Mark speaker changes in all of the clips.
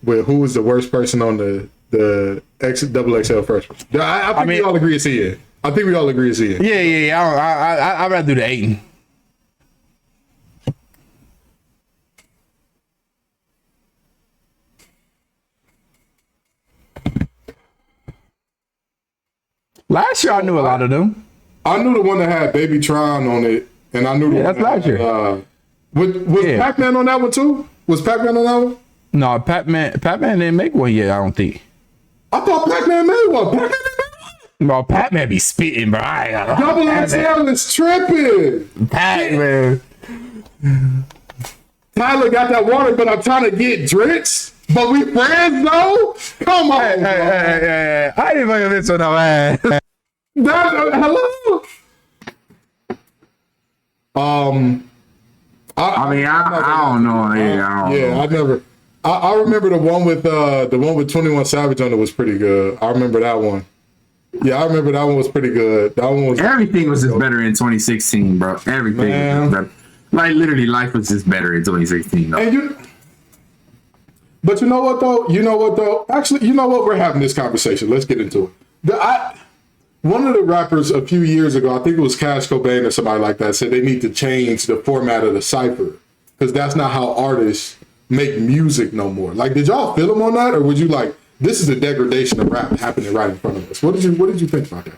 Speaker 1: with who was the worst person on the XXL freshman. I think we all agree it's Ian. I think we all agree it's Ian.
Speaker 2: Yeah. I'd rather do the Aiden. Last year, I knew a lot of them.
Speaker 1: I knew the one that had Baby Tron on it, and I knew the one
Speaker 2: that's last year.
Speaker 1: Was Pac-Man on that one too? Was Pac-Man on that one?
Speaker 2: No, Pac-Man didn't make one yet, I don't think.
Speaker 1: I thought Pac-Man made one.
Speaker 2: No, Pac-Man be spitting, bro.
Speaker 1: Double XL is tripping.
Speaker 2: Pac-Man.
Speaker 1: Tyler got that water, but I'm trying to get drenched. But we friends though? Come on.
Speaker 2: Hey. I didn't fucking miss on no man.
Speaker 1: Hello?
Speaker 3: I don't know.
Speaker 1: I never. I remember the one with 21 Savage on it was pretty good. I remember that one. Yeah, I remember that one was pretty good. That one was.
Speaker 3: Everything was just better in 2016, bro. Everything was just better. Like literally, life was just better in 2016. Though.
Speaker 1: But you know what though? Actually, you know what? We're having this conversation. Let's get into it. One of the rappers a few years ago, I think it was Cash Cobain or somebody like that, said they need to change the format of the cipher because that's not how artists make music no more. Like, did y'all feel him on that, or would you like this is a degradation of rap happening right in front of us? What did you think about that?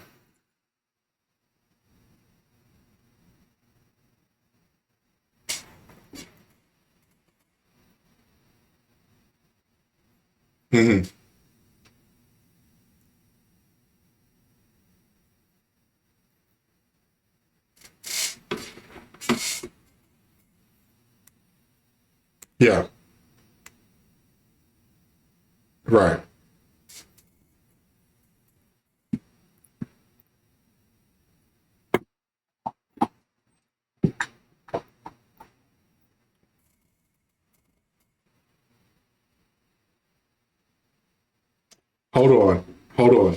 Speaker 1: Mm-hmm. Yeah. Right. Hold on,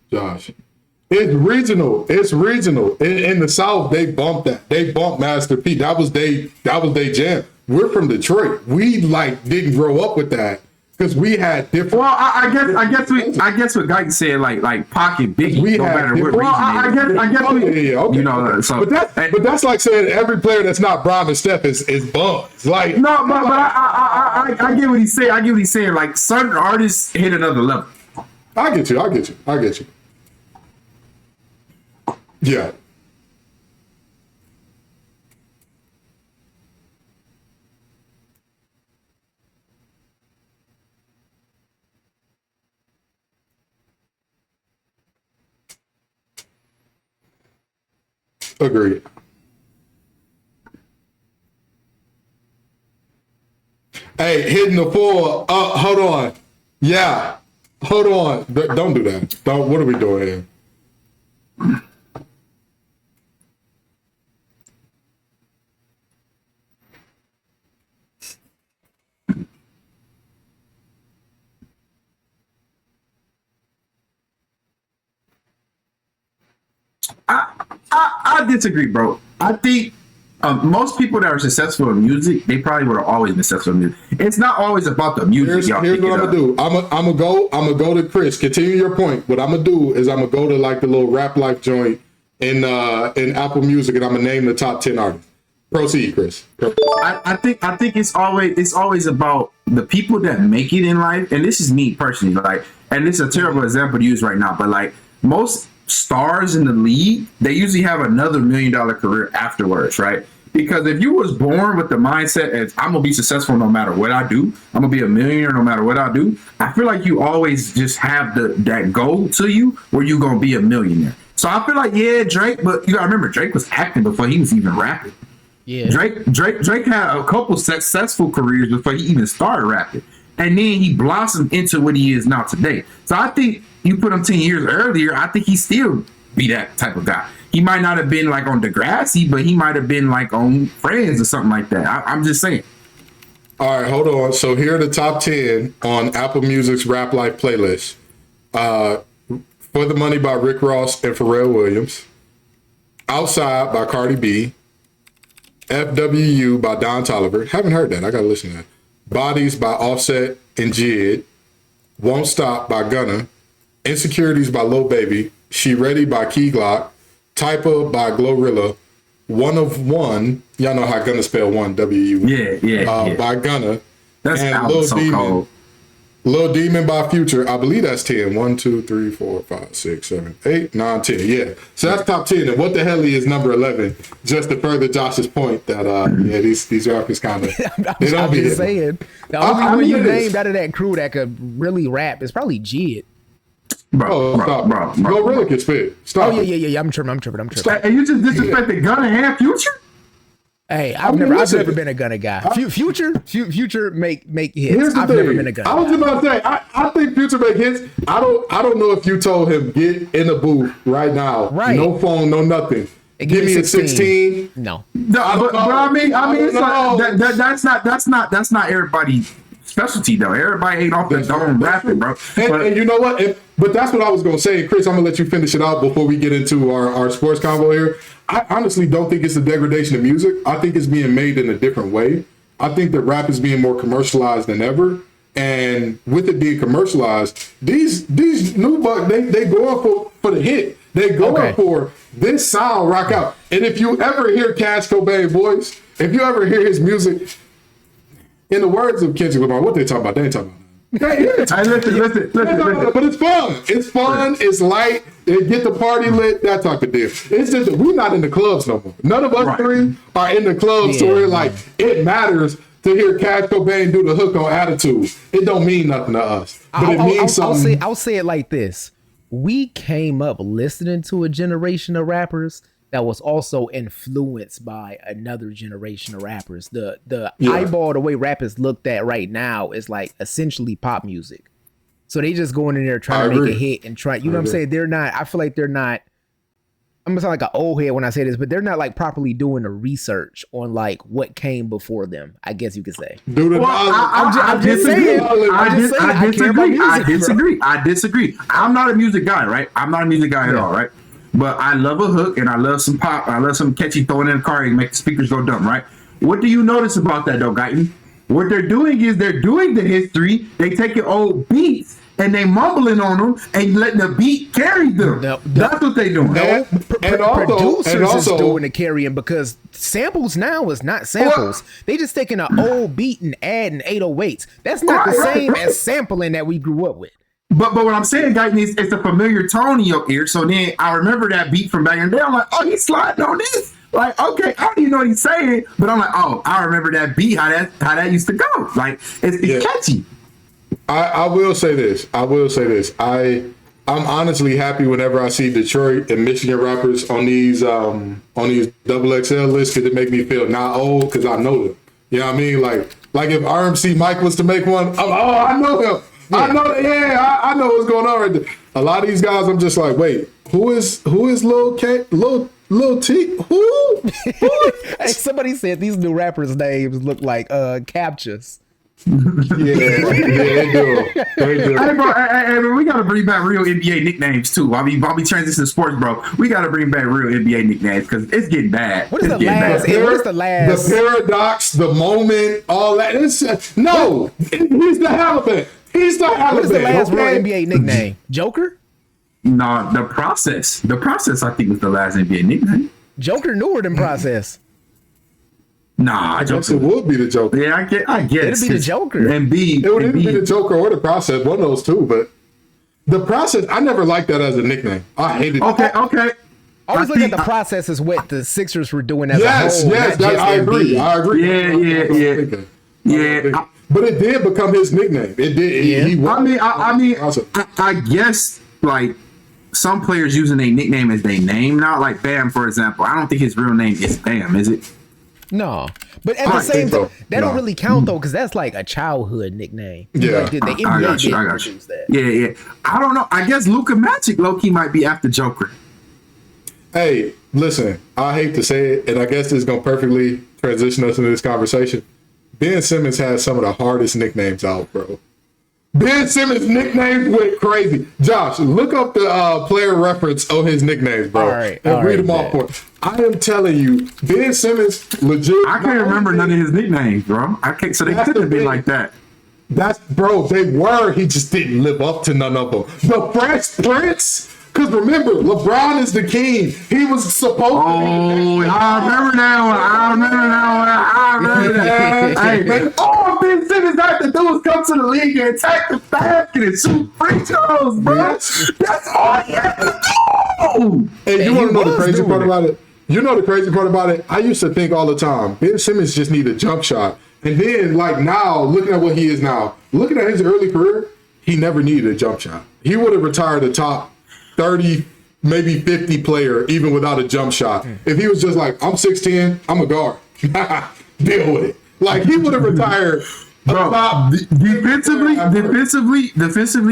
Speaker 1: Josh. It's regional. In the South, they bumped that. They bumped Master P. That was they jam. We're from Detroit. We didn't grow up with that because we had different.
Speaker 3: Well, I guess what Guyton said, like Pocket Biggie.
Speaker 1: We
Speaker 3: no
Speaker 1: had
Speaker 3: matter what
Speaker 1: different.
Speaker 3: I guess.
Speaker 1: Okay.
Speaker 3: You know, so
Speaker 1: but that's like saying every player that's not Bron and Steph is bums. Like
Speaker 3: no, but I get what he's saying. I get what he's saying. Like certain artists hit another level.
Speaker 1: I get you. Yeah. Agreed. Hey, hitting the four. Hold on. Yeah. Hold on. Don't do that. What are we doing here?
Speaker 3: I disagree, bro. I think most people that are successful in music, they probably would have always been successful in music. It's not always about the music.
Speaker 1: Here's what I'm gonna do. I'm gonna go to Chris. Continue your point. What I'm gonna do is I'm gonna go to the little Rap Life joint in Apple Music, and I'm gonna name the top 10 artists. Proceed, Chris.
Speaker 3: I think it's always about the people that make it in life, and this is me personally. And this is a terrible example to use right now, but most stars in the league, they usually have another $1 million career afterwards, right? Because if you was born with the mindset as I'm gonna be successful no matter what I do, I'm gonna be a millionaire no matter what I do, I feel like you always just have that goal to you where you're gonna be a millionaire. So I feel like Drake, but you gotta remember Drake was acting before he was even rapping.
Speaker 4: Yeah,
Speaker 3: Drake had a couple successful careers before he even started rapping, and then he blossomed into what he is now today. So I think you put him 10 years earlier, I think he still be that type of guy. He might not have been on Degrassi, but he might have been on Friends or something like that. I'm just saying.
Speaker 1: All right, hold on. So here are the top 10 on Apple Music's Rap Life playlist. For the Money by Rick Ross and Pharrell Williams. Outside by Cardi B. FWU by Don Toliver. Haven't heard that. I got to listen to that. Bodies by Offset and Jid, Won't Stop by Gunna, Insecurities by Lil Baby, She Ready by Key Glock, Typa by Glorilla, One of One, y'all know how Gunna spell one, W-U.
Speaker 3: Yeah.
Speaker 1: By Gunna.
Speaker 3: That's
Speaker 1: and
Speaker 3: album
Speaker 1: Lil
Speaker 3: so
Speaker 1: Demon.
Speaker 3: cold.
Speaker 1: Lil Demon by Future. I believe that's 10. 1, 2, 3, 4, 5, 6, 7, 8, 9, 10. Yeah. So that's top 10. And What the Hell is number 11. Just to further Josh's point that these rappers kind of they don't
Speaker 4: I'm
Speaker 1: be
Speaker 4: just
Speaker 1: hitting.
Speaker 4: saying. The only
Speaker 1: I
Speaker 4: one
Speaker 1: mean,
Speaker 4: you
Speaker 1: it is.
Speaker 4: named out of that crew that could really rap is probably Jid.
Speaker 1: Oh, stop. Glorilla can spit. Stop.
Speaker 4: Oh yeah. I'm tripping.
Speaker 3: And you just disrespected Gunna and Future?
Speaker 4: Hey, I've
Speaker 1: mean,
Speaker 4: never
Speaker 1: listen.
Speaker 4: been a Gunna guy. Future make hits.
Speaker 1: Here's the
Speaker 4: I've
Speaker 1: thing.
Speaker 4: never been a Gunna
Speaker 1: I was
Speaker 4: guy.
Speaker 1: about to say, I think Future make hits. I don't know if you told him get in the booth right now.
Speaker 4: Right.
Speaker 1: No phone, no nothing.
Speaker 4: And
Speaker 1: Give me a 16.
Speaker 4: No.
Speaker 3: No, but I mean, it's
Speaker 1: know.
Speaker 3: like that's not everybody's specialty though. Everybody ain't off the dome rapping, bro.
Speaker 1: And you know what? But that's what I was going to say. Chris, I'm going to let you finish it out before we get into our sports combo here. I honestly don't think it's a degradation of music. I think it's being made in a different way. I think that rap is being more commercialized than ever. And with it being commercialized, these new bucks, they go up for the hit. They go up for this sound rock out. And if you ever hear Cash Cobain voice, if you ever hear his music, in the words of Kendrick Lamar, what they talking about? They ain't talking about.
Speaker 3: Listen.
Speaker 1: But it's fun. It's fun. It's light. It get the party lit. That type of deal. It's just that we're not in the clubs no more. None of us three are in the clubs to where like it matters to hear Cash Cobain do the hook on Attitude. It don't mean nothing to us, but it means something.
Speaker 4: I'll say it like this: we came up listening to a generation of rappers that was also influenced by another generation of rappers. The eyeball, the way rap is looked at right now is like essentially pop music. So they just going in there trying to make a hit and try, you know what I'm saying? They're not, I feel like they're not, I'm gonna sound like an old head when I say this, but they're not like properly doing the research on like what came before them, I guess you could say.
Speaker 3: I disagree. I'm not a music guy, right? I'm not a music guy at all, right? But I love a hook and I love some pop. I love some catchy throwing in the car and make the speakers go dumb, right? What do you notice about that though, Guyton? What they're doing is they're doing the history. They taking old beats and they mumbling on them and letting the beat carry them. That's what they doing.
Speaker 4: Producers is doing the carrying because samples now is not samples. They just taking an old beat and adding 808s. That's not the same as sampling that we grew up with.
Speaker 3: But what I'm saying, Guyton, is it's a familiar tone in your ear. So then I remember that beat from back in the day. I'm like, oh, he's sliding on this. Like, okay, I don't even know what he's saying, but I'm like, oh, I remember that beat, how that used to go. Like, it's catchy.
Speaker 1: I will say this. I'm honestly happy whenever I see Detroit and Michigan rappers on these double XL lists because it make me feel not old because I know them. You know what I mean? Like if RMC Mike was to make one, I know him. Yeah. I know that. Yeah, I know what's going on right there. A lot of these guys, I'm just like, wait, who is Lil K? Lil T? Who?
Speaker 4: Hey, somebody said these new rappers' names look like captchas.
Speaker 1: They do.
Speaker 3: Hey, bro, we gotta bring back real NBA nicknames too. While we transition to sports, bro, we gotta bring back real NBA nicknames because it's getting bad.
Speaker 4: What is the last?
Speaker 1: The paradox, the moment, all that. He's the Halliburton.
Speaker 4: What is the last real NBA nickname? Joker?
Speaker 3: No, the process. The process, I think, was the last NBA nickname.
Speaker 4: Joker newer than process.
Speaker 3: Nah,
Speaker 1: I guess it would be the Joker.
Speaker 3: Yeah, I guess
Speaker 4: it'd be the Joker.
Speaker 1: It would either be the Joker or the process. One of those two, but the process, I never liked that as a nickname. I hated it.
Speaker 3: Okay.
Speaker 4: I always look at the process as what the Sixers were doing as a whole.
Speaker 1: Yes, I agree.
Speaker 3: Yeah.
Speaker 1: But it did become his nickname. It did.
Speaker 3: Yeah. I guess like some players using a nickname as their name now, like Bam, for example. I don't think his real name is Bam, is it?
Speaker 4: No, but at the same time, that don't really count though, because that's like a childhood nickname.
Speaker 1: Yeah,
Speaker 4: like, the NBA didn't use that.
Speaker 3: Yeah. I don't know. I guess Luka Magic low-key might be after Joker.
Speaker 1: Hey, listen, I hate to say it, and I guess this is going to perfectly transition us into this conversation. Ben Simmons has some of the hardest nicknames out, bro. Ben Simmons' nicknames went crazy. Josh, look up the player reference of his nicknames, bro. And read them off for it. I am telling you, Ben Simmons legit.
Speaker 3: I can't remember none of his nicknames, bro. I can't. So they couldn't be like that.
Speaker 1: That's bro. They were. He just didn't live up to none of them. The Fresh Prince. Because remember, LeBron is the king. He was supposed to.
Speaker 3: Oh, I remember that. Hey, man, all Ben Simmons had to do was come to the league and attack the basket and shoot free throws, bro.
Speaker 1: Yes.
Speaker 3: That's all he had to do.
Speaker 1: Hey, you
Speaker 4: And
Speaker 1: want
Speaker 4: he
Speaker 1: to know the
Speaker 4: was
Speaker 1: crazy
Speaker 4: doing
Speaker 1: part
Speaker 4: it.
Speaker 1: about it? You know the crazy part about it? I used to think all the time, Ben Simmons just need a jump shot. And then, like now, looking at what he is now, looking at his early career, he never needed a jump shot. He would have retired a top 30, maybe 50 player, even without a jump shot. If he was just like, I'm 6'10", I'm a guard. Deal with it. Like, he would have retired.
Speaker 3: Bro, defensively,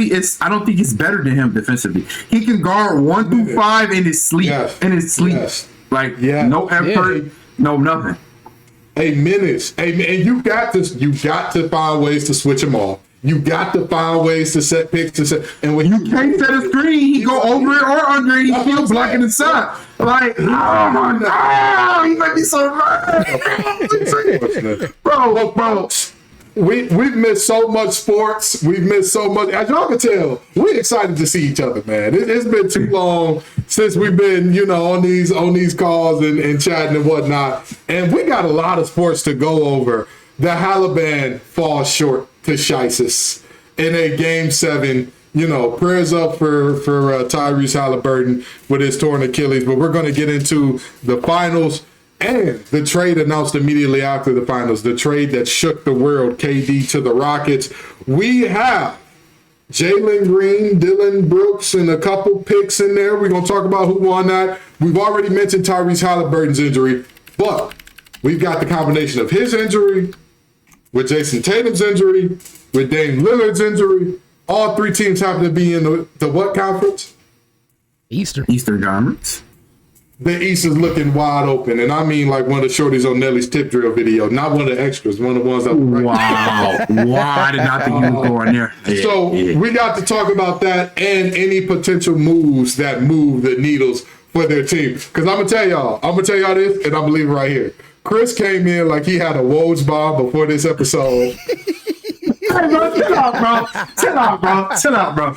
Speaker 3: it's. I don't think it's better than him defensively. He can guard 1 through 5 in his sleep.
Speaker 1: Yes.
Speaker 3: Yes. Like no effort, no nothing.
Speaker 1: Hey, minutes. Hey, and you got to find ways to switch them off. You got to find ways to set picks and when
Speaker 3: You can't set a screen. He go over it or under it. He still blocking the shot. Like, oh my god, he might be so mad. bro.
Speaker 1: We've missed so much sports. We've missed so much. As y'all can tell, we're excited to see each other, man. It's been too long since we've been, on these calls and chatting and whatnot. And we got a lot of sports to go over. The Halliburton falls short to Shisus in a Game 7. Prayers up for Tyrese Halliburton with his torn Achilles. But we're going to get into the finals and the trade announced immediately after the finals. The trade that shook the world, KD to the Rockets. We have Jalen Green, Dylan Brooks, and a couple picks in there. We're going to talk about who won that. We've already mentioned Tyrese Halliburton's injury, but we've got the combination of his injury with Jason Tatum's injury, with Dame Lillard's injury. All three teams happen to be in the what conference?
Speaker 3: Eastern Conference.
Speaker 1: The East is looking wide open, and I mean like one of the shorties on Nelly's tip drill video, not one of the extras, one of the ones that was right.
Speaker 3: Wow, I did not think you were going there.
Speaker 1: So we got to talk about that and any potential moves that move the needles for their team. Because I'm gonna tell y'all this, and I'm gonna leave it right here. Chris came in like he had a Woj bomb before this episode.
Speaker 3: Hey, bro, chill out, bro.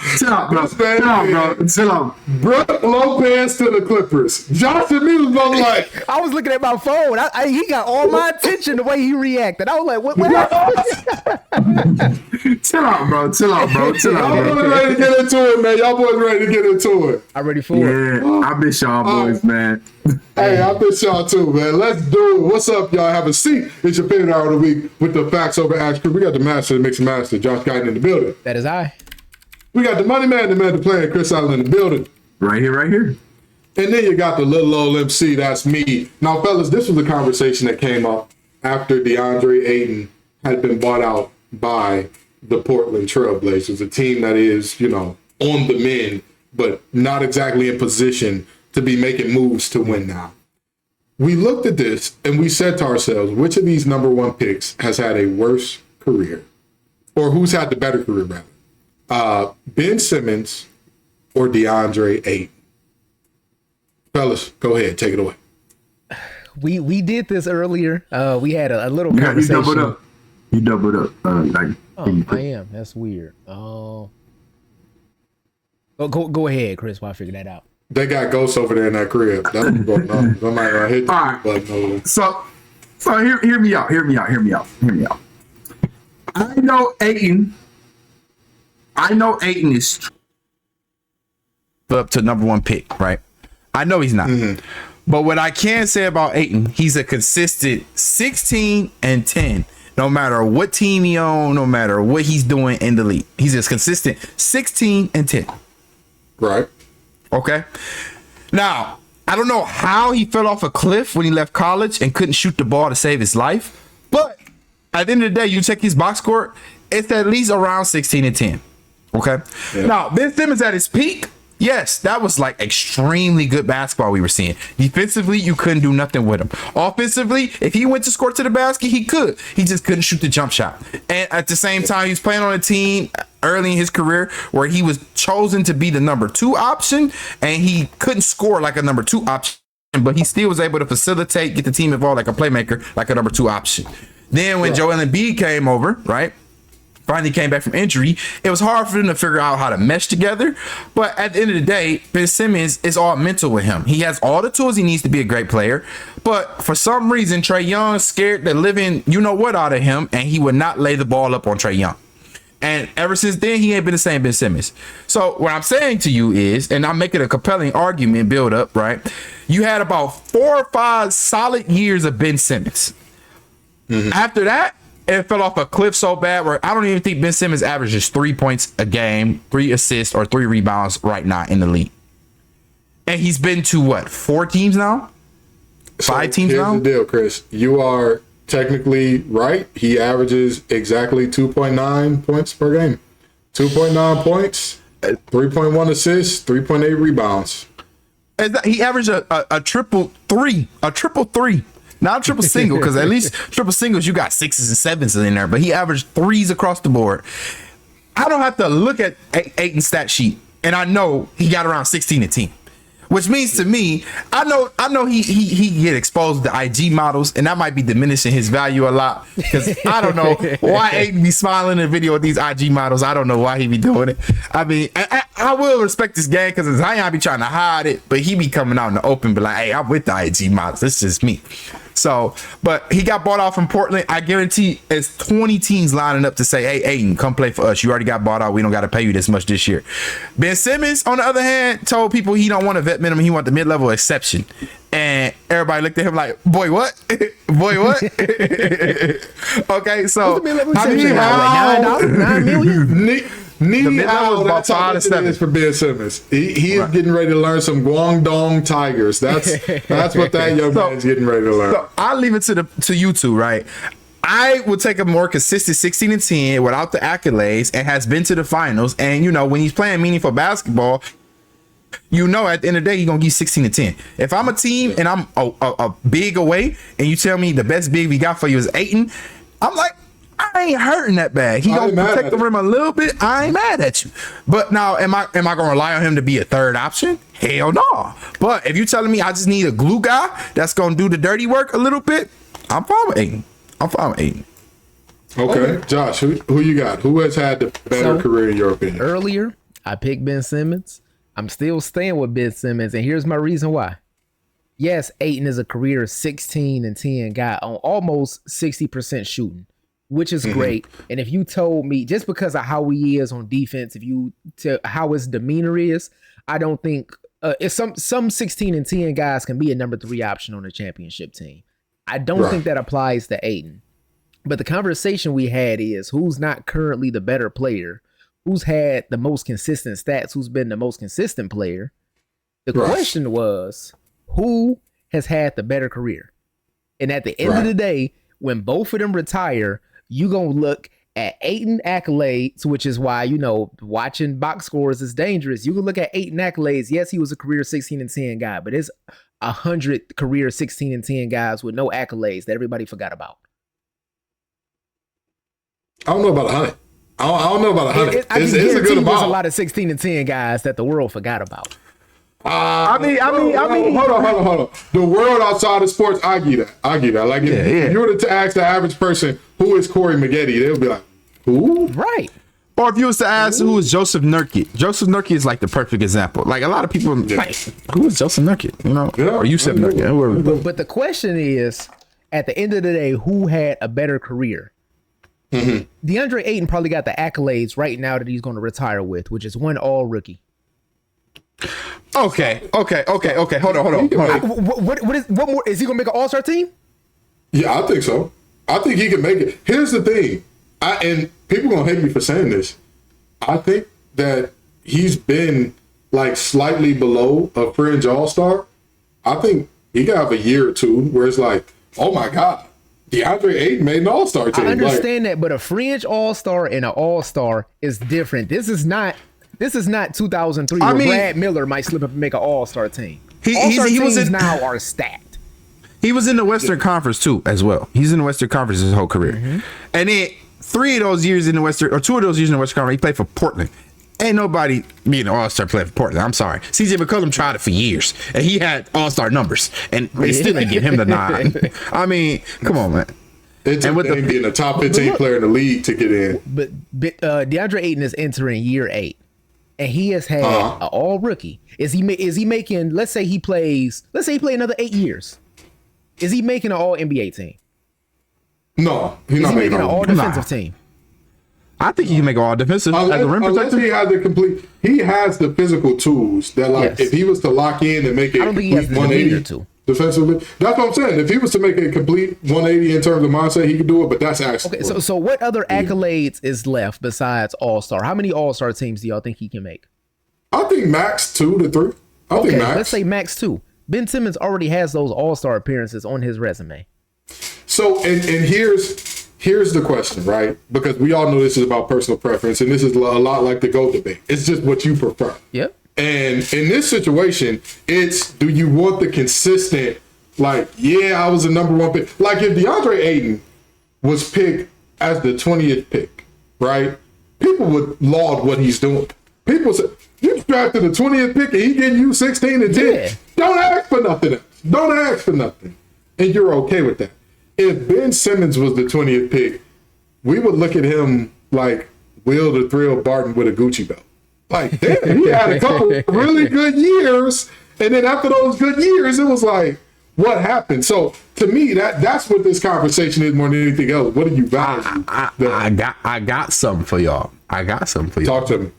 Speaker 1: Brook Lopez to the Clippers. Josh and me was both like,
Speaker 4: I was looking at my phone. He got all my attention the way he reacted. I was like, what happened?
Speaker 3: Chill out, bro.
Speaker 1: Y'all boys ready to get into it, man. Y'all boys ready to get into it.
Speaker 4: I'm ready for it.
Speaker 3: Yeah, I miss y'all boys, man.
Speaker 1: Hey, I miss y'all too, man. Let's do it. What's up, y'all? Have a seat. It's your favorite hour of the week with the Facts Over Action Crew. We got the master, the mix and master, Josh Guyton in the building.
Speaker 4: That is I.
Speaker 1: We got the money man, the man, the player, Chris Allen in the building.
Speaker 3: Right here.
Speaker 1: And then you got the little old MC, that's me. Now, fellas, this was a conversation that came up after DeAndre Ayton had been bought out by the Portland Trailblazers, a team that is, on the mend, but not exactly in position to be making moves to win now. We looked at this and we said to ourselves, which of these number one picks has had a worse career? Or who's had the better career, rather? Ben Simmons or DeAndre Ayton? Fellas, go ahead, take it away.
Speaker 4: We did this earlier. We had a little conversation.
Speaker 3: You doubled up.
Speaker 4: I am. That's weird. Go ahead, Chris, while I figure that out.
Speaker 1: They got ghosts over there in that crib. That's what's going on. Somebody hit the button over there.
Speaker 3: So hear me out. I know Ayton is
Speaker 2: Up to number one pick, right? I know he's not. Mm-hmm. But what I can say about Ayton, he's a consistent 16 and 10. No matter what team he on, no matter what he's doing in the league. He's just consistent 16 and 10.
Speaker 1: Right.
Speaker 2: Okay. Now, I don't know how he fell off a cliff when he left college and couldn't shoot the ball to save his life. But at the end of the day, you check his box score, it's at least around 16 and 10. Okay. Yeah. Now, Ben Simmons at his peak, yes, that was like extremely good basketball we were seeing. Defensively, you couldn't do nothing with him. Offensively, if he went to score to the basket, he could. He just couldn't shoot the jump shot. And at the same time, he was playing on a team early in his career where he was chosen to be the number 2 option, and he couldn't score like a number 2 option, but he still was able to facilitate, get the team involved like a playmaker, like a number 2 option. Then when Joel Embiid came over, right? finally came back from injury. It was hard for them to figure out how to mesh together. But at the end of the day, Ben Simmons is all mental with him. He has all the tools he needs to be a great player. But for some reason, Trae Young scared the living you know what out of him, and he would not lay the ball up on Trae Young. And ever since then, he ain't been the same Ben Simmons. So what I'm saying to you is, and I'm making a compelling argument build up, right? You had about 4 or 5 solid years of Ben Simmons. After that, it fell off a cliff so bad where I don't even think Ben Simmons averages 3 points a game, 3 assists, or 3 rebounds right now in the league. And he's been to what, 4 teams now? 5 teams now?
Speaker 1: Here's the deal, Chris. You are technically right. He averages exactly 2.9 points per game. 2.9 points, 3.1 assists, 3.8 rebounds.
Speaker 2: He averaged a triple three. Not a triple single, because at least triple singles, you got 6s and 7s in there, but he averaged 3s across the board. I don't have to look at Ayton's stat sheet, and I know he got around 16 and 10. Which means to me, I know he get exposed to IG models, and that might be diminishing his value a lot. Because I don't know why Ayton be smiling in a video with these IG models. I don't know why he be doing it. I mean, I will respect this game because Zion be trying to hide it, but he be coming out in the open, be like, hey, I'm with the IG models. This is just me. So, but he got bought out from Portland. I guarantee it's 20 teams lining up to say, hey, Ayton, come play for us. You already got bought out. We don't got to pay you this much this year. Ben Simmons, on the other hand, told people he don't want a vet minimum. He want the mid-level exception. And everybody looked at him like, boy, what? Boy, what? Okay, so
Speaker 1: $9 million?
Speaker 2: mid-level
Speaker 1: That's how much it is for Ben Simmons. He is getting ready to learn some Guangdong Tigers. That's what that young man's getting ready to learn.
Speaker 2: So I'll leave it to you two, right? I would take a more consistent 16 and 10 without the accolades and has been to the finals. And, you know, when he's playing meaningful basketball, you know, at the end of the day, he's going to give 16 and 10. If I'm a team and I'm a big away and you tell me the best big we got for you is Ayton, I'm like, I ain't hurting that bad. He gonna protect the rim a little bit. I ain't mad at you. But now, am I gonna rely on him to be a third option? Hell no. But if you're telling me I just need a glue guy that's gonna do the dirty work a little bit, I'm fine with Ayton.
Speaker 1: Okay, Josh, who you got? Who has had the better career in your opinion?
Speaker 4: Earlier, I picked Ben Simmons. I'm still staying with Ben Simmons, and here's my reason why. Yes, Ayton is a career 16 and 10 guy on almost 60% shooting, which is great. And if you told me, just because of how he is on defense, how his demeanor is, I don't think if some 16 and 10 guys can be a number 3 option on a championship team. I don't think that applies to Ayton. But the conversation we had is who's not currently the better player, who's had the most consistent stats, who's been the most consistent player. The question was, who has had the better career? And at the end of the day, when both of them retire, you gonna look at Ayton accolades, which is why, you know, watching box scores is dangerous. You can look at Ayton accolades. Yes, he was a career 16 and 10 guy, but it's 100 career 16 and 10 guys with no accolades that everybody forgot about.
Speaker 1: I don't know about 100. I don't know about 100. It's a good amount.
Speaker 4: There's a lot of 16 and 10 guys that the world forgot about.
Speaker 2: I mean,
Speaker 1: hold on. The world outside of sports, I get that. Like, if you were to ask the average person who is Corey Maggette, they'll be like, who?
Speaker 4: Right.
Speaker 2: Or if you was to ask who is Joseph Nurkic, Joseph Nurkic is like the perfect example. Like a lot of people, like, who is Joseph Nurkic? You know, or Yusuf Nurkic.
Speaker 4: But the question is, at the end of the day, who had a better career? DeAndre Ayton probably got the accolades right now that he's going to retire with, which is 1 all rookie.
Speaker 2: Okay. Hold on.
Speaker 4: What more? Is he gonna make an all-star team?
Speaker 1: Yeah, I think so. I think he can make it. Here's the thing, and people gonna hate me for saying this. I think that he's been like slightly below a fringe all-star. I think he got have a year or two where it's like, oh my God, DeAndre Ayton made an all-star team.
Speaker 4: I understand that, but a fringe all-star and an all-star is different. This is not 2003 where Brad Miller might slip up and make an all-star team. He was now are stacked.
Speaker 2: He was in the Western Conference too, as well. He's in the Western Conference his whole career. And then 3 of those years in the Western, or 2 of those years in the Western Conference, he played for Portland. Ain't nobody being an all-star player for Portland. I'm sorry. CJ McCollum tried it for years, and he had all-star numbers, and they still didn't give him the nod. I mean, come on, man.
Speaker 1: It took him being a top 15 player in the league to get in.
Speaker 4: But DeAndre Ayton is entering year 8, and he has had an all rookie. Is he making? Let's say he play another 8 years. Is he making an all NBA team?
Speaker 1: No, he's not making
Speaker 4: an all defensive team.
Speaker 2: I think he can make all defensive as a rim protector.
Speaker 1: He has the physical tools that, like, if he was to lock in and make a complete 180 defensively, that's what I'm saying. If he was to make a complete 180 in terms of mindset, he could do it. But that's actually
Speaker 4: okay. So what other accolades is left besides All-Star? How many All-Star teams do y'all think he can make?
Speaker 1: I think max 2 to 3. I think max.
Speaker 4: Let's say max 2. Ben Simmons already has those All-Star appearances on his resume.
Speaker 1: So and here's the question, right? Because we all know this is about personal preference, and this is a lot like the GOAT debate. It's just what you prefer.
Speaker 4: Yep.
Speaker 1: And in this situation, it's, do you want the consistent, like, I was the number 1 pick. Like, if DeAndre Ayton was picked as the 20th pick, right? People would laud what he's doing. People say, you drafted the 20th pick and he getting you 16 and 10.
Speaker 4: Yeah.
Speaker 1: Don't ask for nothing else. Don't ask for nothing. And you're okay with that. If Ben Simmons was the 20th pick, we would look at him like Will the Thrill Barton with a Gucci belt. Like, damn, he had a couple really good years, and then after those good years, it was like, what happened? So to me, that's what this conversation is more than anything else. What do you value?
Speaker 2: I got something for y'all.
Speaker 1: Talk to me.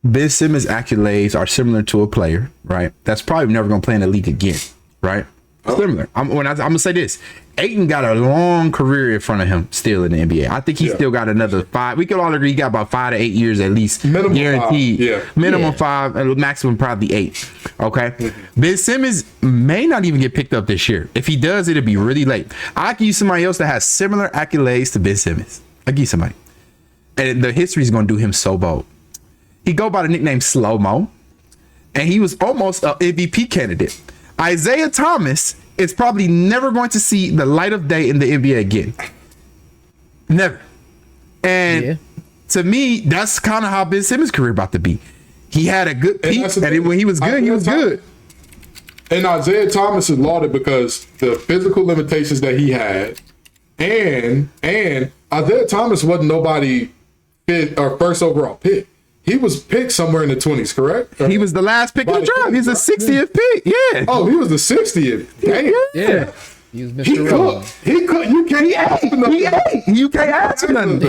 Speaker 2: Ben Simmons' accolades are similar to a player, right? That's probably never going to play in the league again, right? Similar. I'm gonna say this: Ayton got a long career in front of him still in the NBA. I think he still got another 5. We could all agree he got about 5 to 8 years at least,
Speaker 1: minimum
Speaker 2: guaranteed.
Speaker 1: 5.
Speaker 2: Minimum 5, and maximum probably 8. Okay, Ben Simmons may not even get picked up this year. If he does, it'll be really late. I can use somebody else that has similar accolades to Ben Simmons. I give you somebody, and the history is gonna do him so bold. He go by the nickname Slow Mo, and he was almost an MVP candidate. Isaiah Thomas is probably never going to see the light of day in the NBA again. Never. And to me, that's kind of how Ben Simmons' career about to be. He had a good peak, and when he was good, he was good.
Speaker 1: And Isaiah Thomas is lauded because the physical limitations that he had, and Isaiah Thomas wasn't nobody first overall pick. He was picked somewhere in the 20s, correct?
Speaker 2: He was the last pick in the draft. He's the 60th pick. Yeah.
Speaker 1: Oh, he was the 60th. Damn.
Speaker 4: Yeah. He was Mr. Relevant.
Speaker 1: He could. You can't ask for nothing.
Speaker 2: You can't ask for nothing.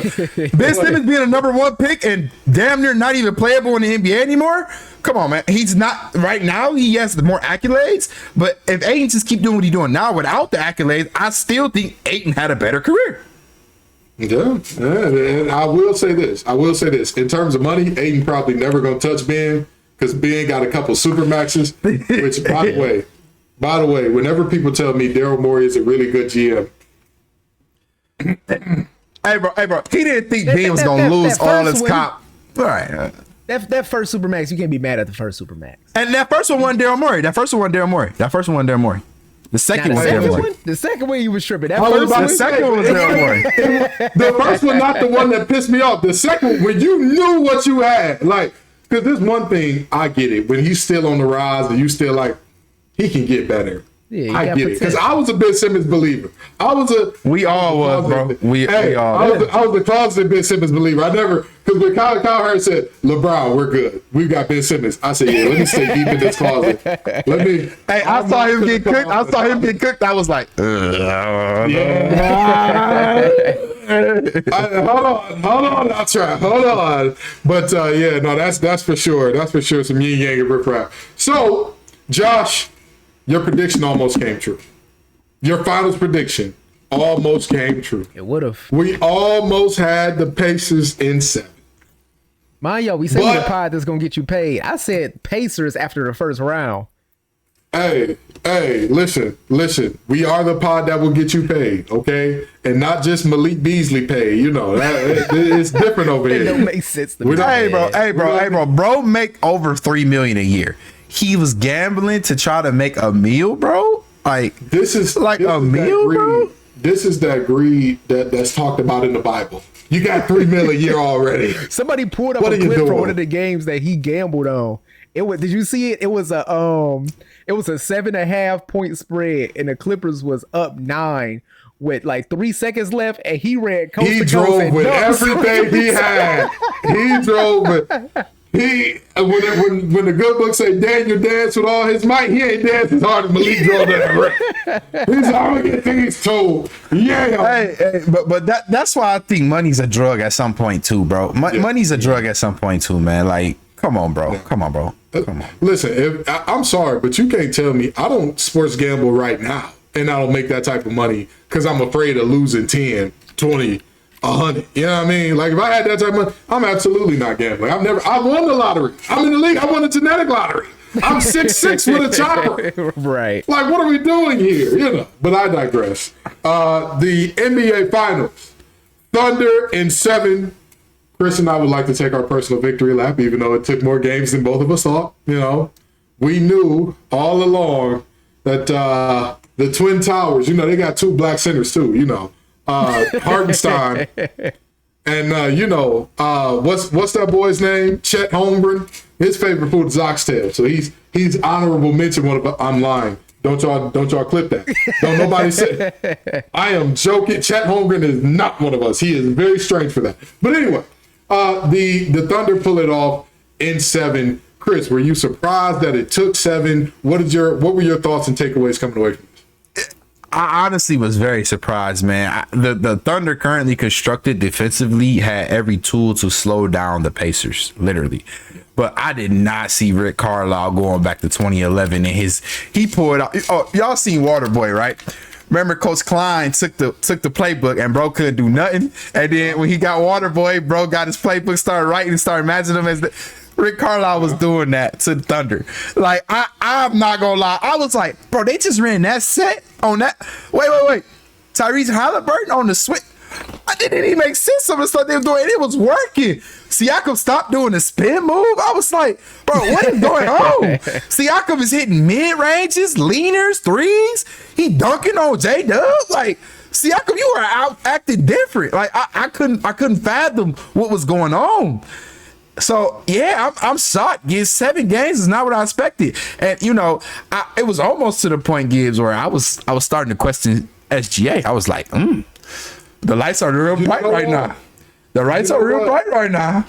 Speaker 2: Ben Simmons being a number 1 pick and damn near not even playable in the NBA anymore. Come on, man. He's not right now. He has the more accolades, but if Ayton just keep doing what he's doing now without the accolades, I still think Ayton had a better career.
Speaker 1: Yeah, and I will say this. In terms of money, Ayton probably never gonna touch Ben because Ben got a couple super maxes. Which, by the way, whenever people tell me Daryl Morey is a really good GM,
Speaker 2: hey bro, he didn't think Ben was gonna lose all his cop. All right.
Speaker 4: That first Supermax, you can't be mad at the first Supermax.
Speaker 2: And that first one wasn't Daryl Morey. The second one, Daryl Morey.
Speaker 4: The second one, you was tripping. The
Speaker 2: second one was Daryl Morey.
Speaker 1: The first one, not the one that pissed me off. The second one, when you knew what you had, like, because there's one thing, I get it. When he's still on the rise and you still like, he can get better.
Speaker 4: Yeah,
Speaker 1: I get it. Because I was a Ben Simmons believer.
Speaker 2: We all was, bro. We all.
Speaker 1: I was a closeted Ben Simmons believer. I never, because when Kyle Hurd said, LeBron, we're good. We've got Ben Simmons. I said, let me stay deep in this closet.
Speaker 2: I saw him get cooked. I was like,
Speaker 1: hold on. I'll try. Hold on. But that's for sure. That's for sure. Some yin yang and riff raff. So, Josh, your prediction almost came true. Your finals prediction almost came true.
Speaker 4: It would have.
Speaker 1: We almost had the Pacers in 7.
Speaker 4: Mind y'all, we said the pod that's gonna get you paid. I said Pacers after the first round.
Speaker 1: Hey, listen. We are the pod that will get you paid, okay? And not just Malik Beasley paid. You know, it's different over here.
Speaker 4: It don't make sense to me.
Speaker 2: Hey, bro. Bro make over $3 million a year. He was gambling to try to make a meal, bro. Like, this is a meal, bro.
Speaker 1: This is that greed that's talked about in the Bible. You got $3 million a year already.
Speaker 4: Somebody pulled up a clip from one of the games that he gambled on. Did you see it? It was a 7.5 point spread, and the Clippers was up 9 with like 3 seconds left, and he ran coast
Speaker 1: He
Speaker 4: to coast
Speaker 1: drove
Speaker 4: and
Speaker 1: with
Speaker 4: dunked.
Speaker 1: everything he had. He drove with. When the good book say Daniel danced with all his might, he ain't danced as hard as Malik drove that race. He's always get things told. Yeah.
Speaker 2: Hey, but that's why I think money's a drug at some point too, bro. Money's a drug at some point too, man. Like, come on, bro. Come on, bro. Come on.
Speaker 1: Listen, I'm sorry, but you can't tell me I don't sports gamble right now and I don't make that type of money because I'm afraid of losing 10, 20, 100. You know what I mean? Like, if I had that type of money, I'm absolutely not gambling. I won the lottery. I'm in the league. I won the genetic lottery. I'm 6'6" with a chopper.
Speaker 4: Right.
Speaker 1: Like, what are we doing here? You know, but I digress. The NBA Finals, Thunder in 7. Chris and I would like to take our personal victory lap, even though it took more games than both of us thought. You know, we knew all along that the Twin Towers, you know, they got 2 black centers too, you know, Hartenstein and, you know, what's that boy's name? Chet Holmgren. His favorite food is oxtail. So he's honorable mention online. Don't y'all clip that. Don't nobody say. I am joking. Chet Holmgren is not one of us. He is very strange for that. But anyway, the Thunder pull it off in 7. Chris, were you surprised that it took 7? What were your thoughts and takeaways coming away from this?
Speaker 2: I honestly was very surprised, man. The Thunder currently constructed defensively had every tool to slow down the Pacers, literally. But I did not see Rick Carlisle going back to 2011 and he pulled out. Oh, y'all seen Waterboy, right? Remember Coach Klein took the playbook and bro couldn't do nothing. And then when he got Waterboy, bro got his playbook, started writing, started imagining him as Rick Carlisle was doing that to the Thunder. Like, I'm not gonna lie. I was like, bro, they just ran that set on that. Wait. Tyrese Halliburton on the switch. I didn't even make sense some of the stuff they were doing. And it was working. Siakam stopped doing the spin move. I was like, bro, what is going on? Siakam is hitting mid-ranges, leaners, threes. He dunking on J-Dub. Like, Siakam, you were out acting different. Like, I couldn't fathom what was going on. So yeah, I'm shocked. Gibbs 7 games is not what I expected, and you know, it was almost to the point, Gibbs, where I was starting to question SGA. I was like, the lights are real bright right now. The lights are real bright right now.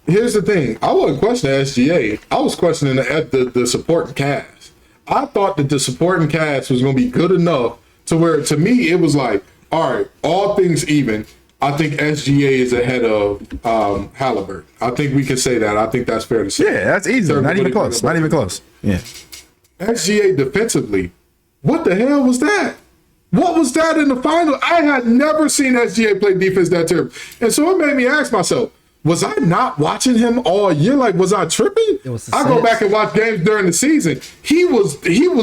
Speaker 1: Here's the thing: I wasn't questioning SGA. I was questioning the supporting cast. I thought that the supporting cast was going to be good enough to where, to me, it was like, all right, all things even. I think SGA is ahead of Halliburton. I think we can say that. I think that's fair to say.
Speaker 2: Yeah, that's easy. Not even close. Not even close. Yeah.
Speaker 1: SGA defensively, what the hell was that? What was that in the final? I had never seen SGA play defense that terrible. And so it made me ask myself, was I not watching him all year? Like, was I tripping? I go back and watch games during the season. He was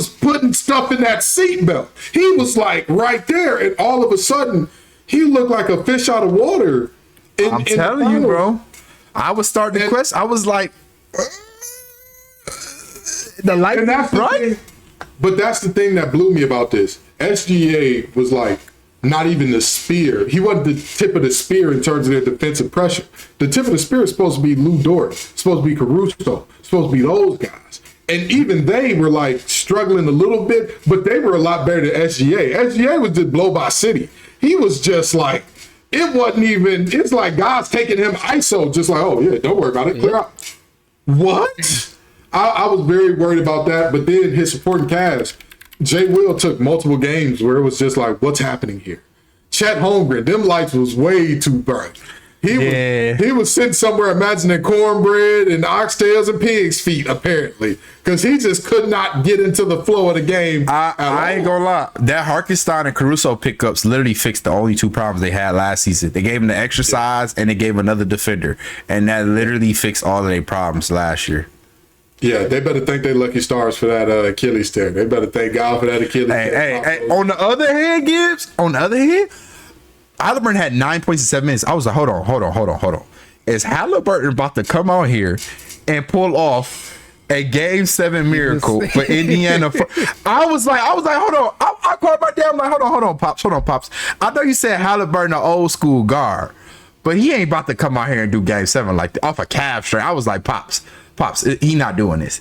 Speaker 1: putting stuff in that seatbelt. He was like right there, and all of a sudden, he looked like a fish out of water.
Speaker 2: I'm telling you, bro. I was starting to question. I was like, the light is bright.
Speaker 1: But that's the thing that blew me about this. SGA was like not even the spear. He wasn't the tip of the spear in terms of their defensive pressure. The tip of the spear is supposed to be Lou Dort, supposed to be Caruso, supposed to be those guys. And even they were like struggling a little bit, but they were a lot better than SGA. SGA was just blow by city. He was just like, it wasn't even, it's like guys taking him ISO, just like, oh yeah, don't worry about it, clear out. What? I was very worried about that, but then his supporting cast, Jay Will took multiple games where it was just like, what's happening here? Chet Holmgren, them lights was way too bright. He was sitting somewhere imagining cornbread and oxtails and pig's feet, apparently, because he just could not get into the flow of the game.
Speaker 2: I ain't gonna lie. That Hartenstein and Caruso pickups literally fixed the only 2 problems they had last season. They gave him the extra size and they gave another defender, and that literally fixed all of their problems last year.
Speaker 1: Yeah, they better thank their lucky stars for that Achilles tear. They better thank God for that Achilles tear.
Speaker 2: Hey, on the other hand, Gibbs, Halliburton had 9 points in 7 minutes. I was like, hold on. Is Halliburton about to come out here and pull off a Game 7 miracle for Indiana? I was like, hold on. I caught my damn like, hold on, Pops. I know you said Halliburton an old school guard, but he ain't about to come out here and do Game 7 like that, off a calf string. I was like, Pops, he not doing this.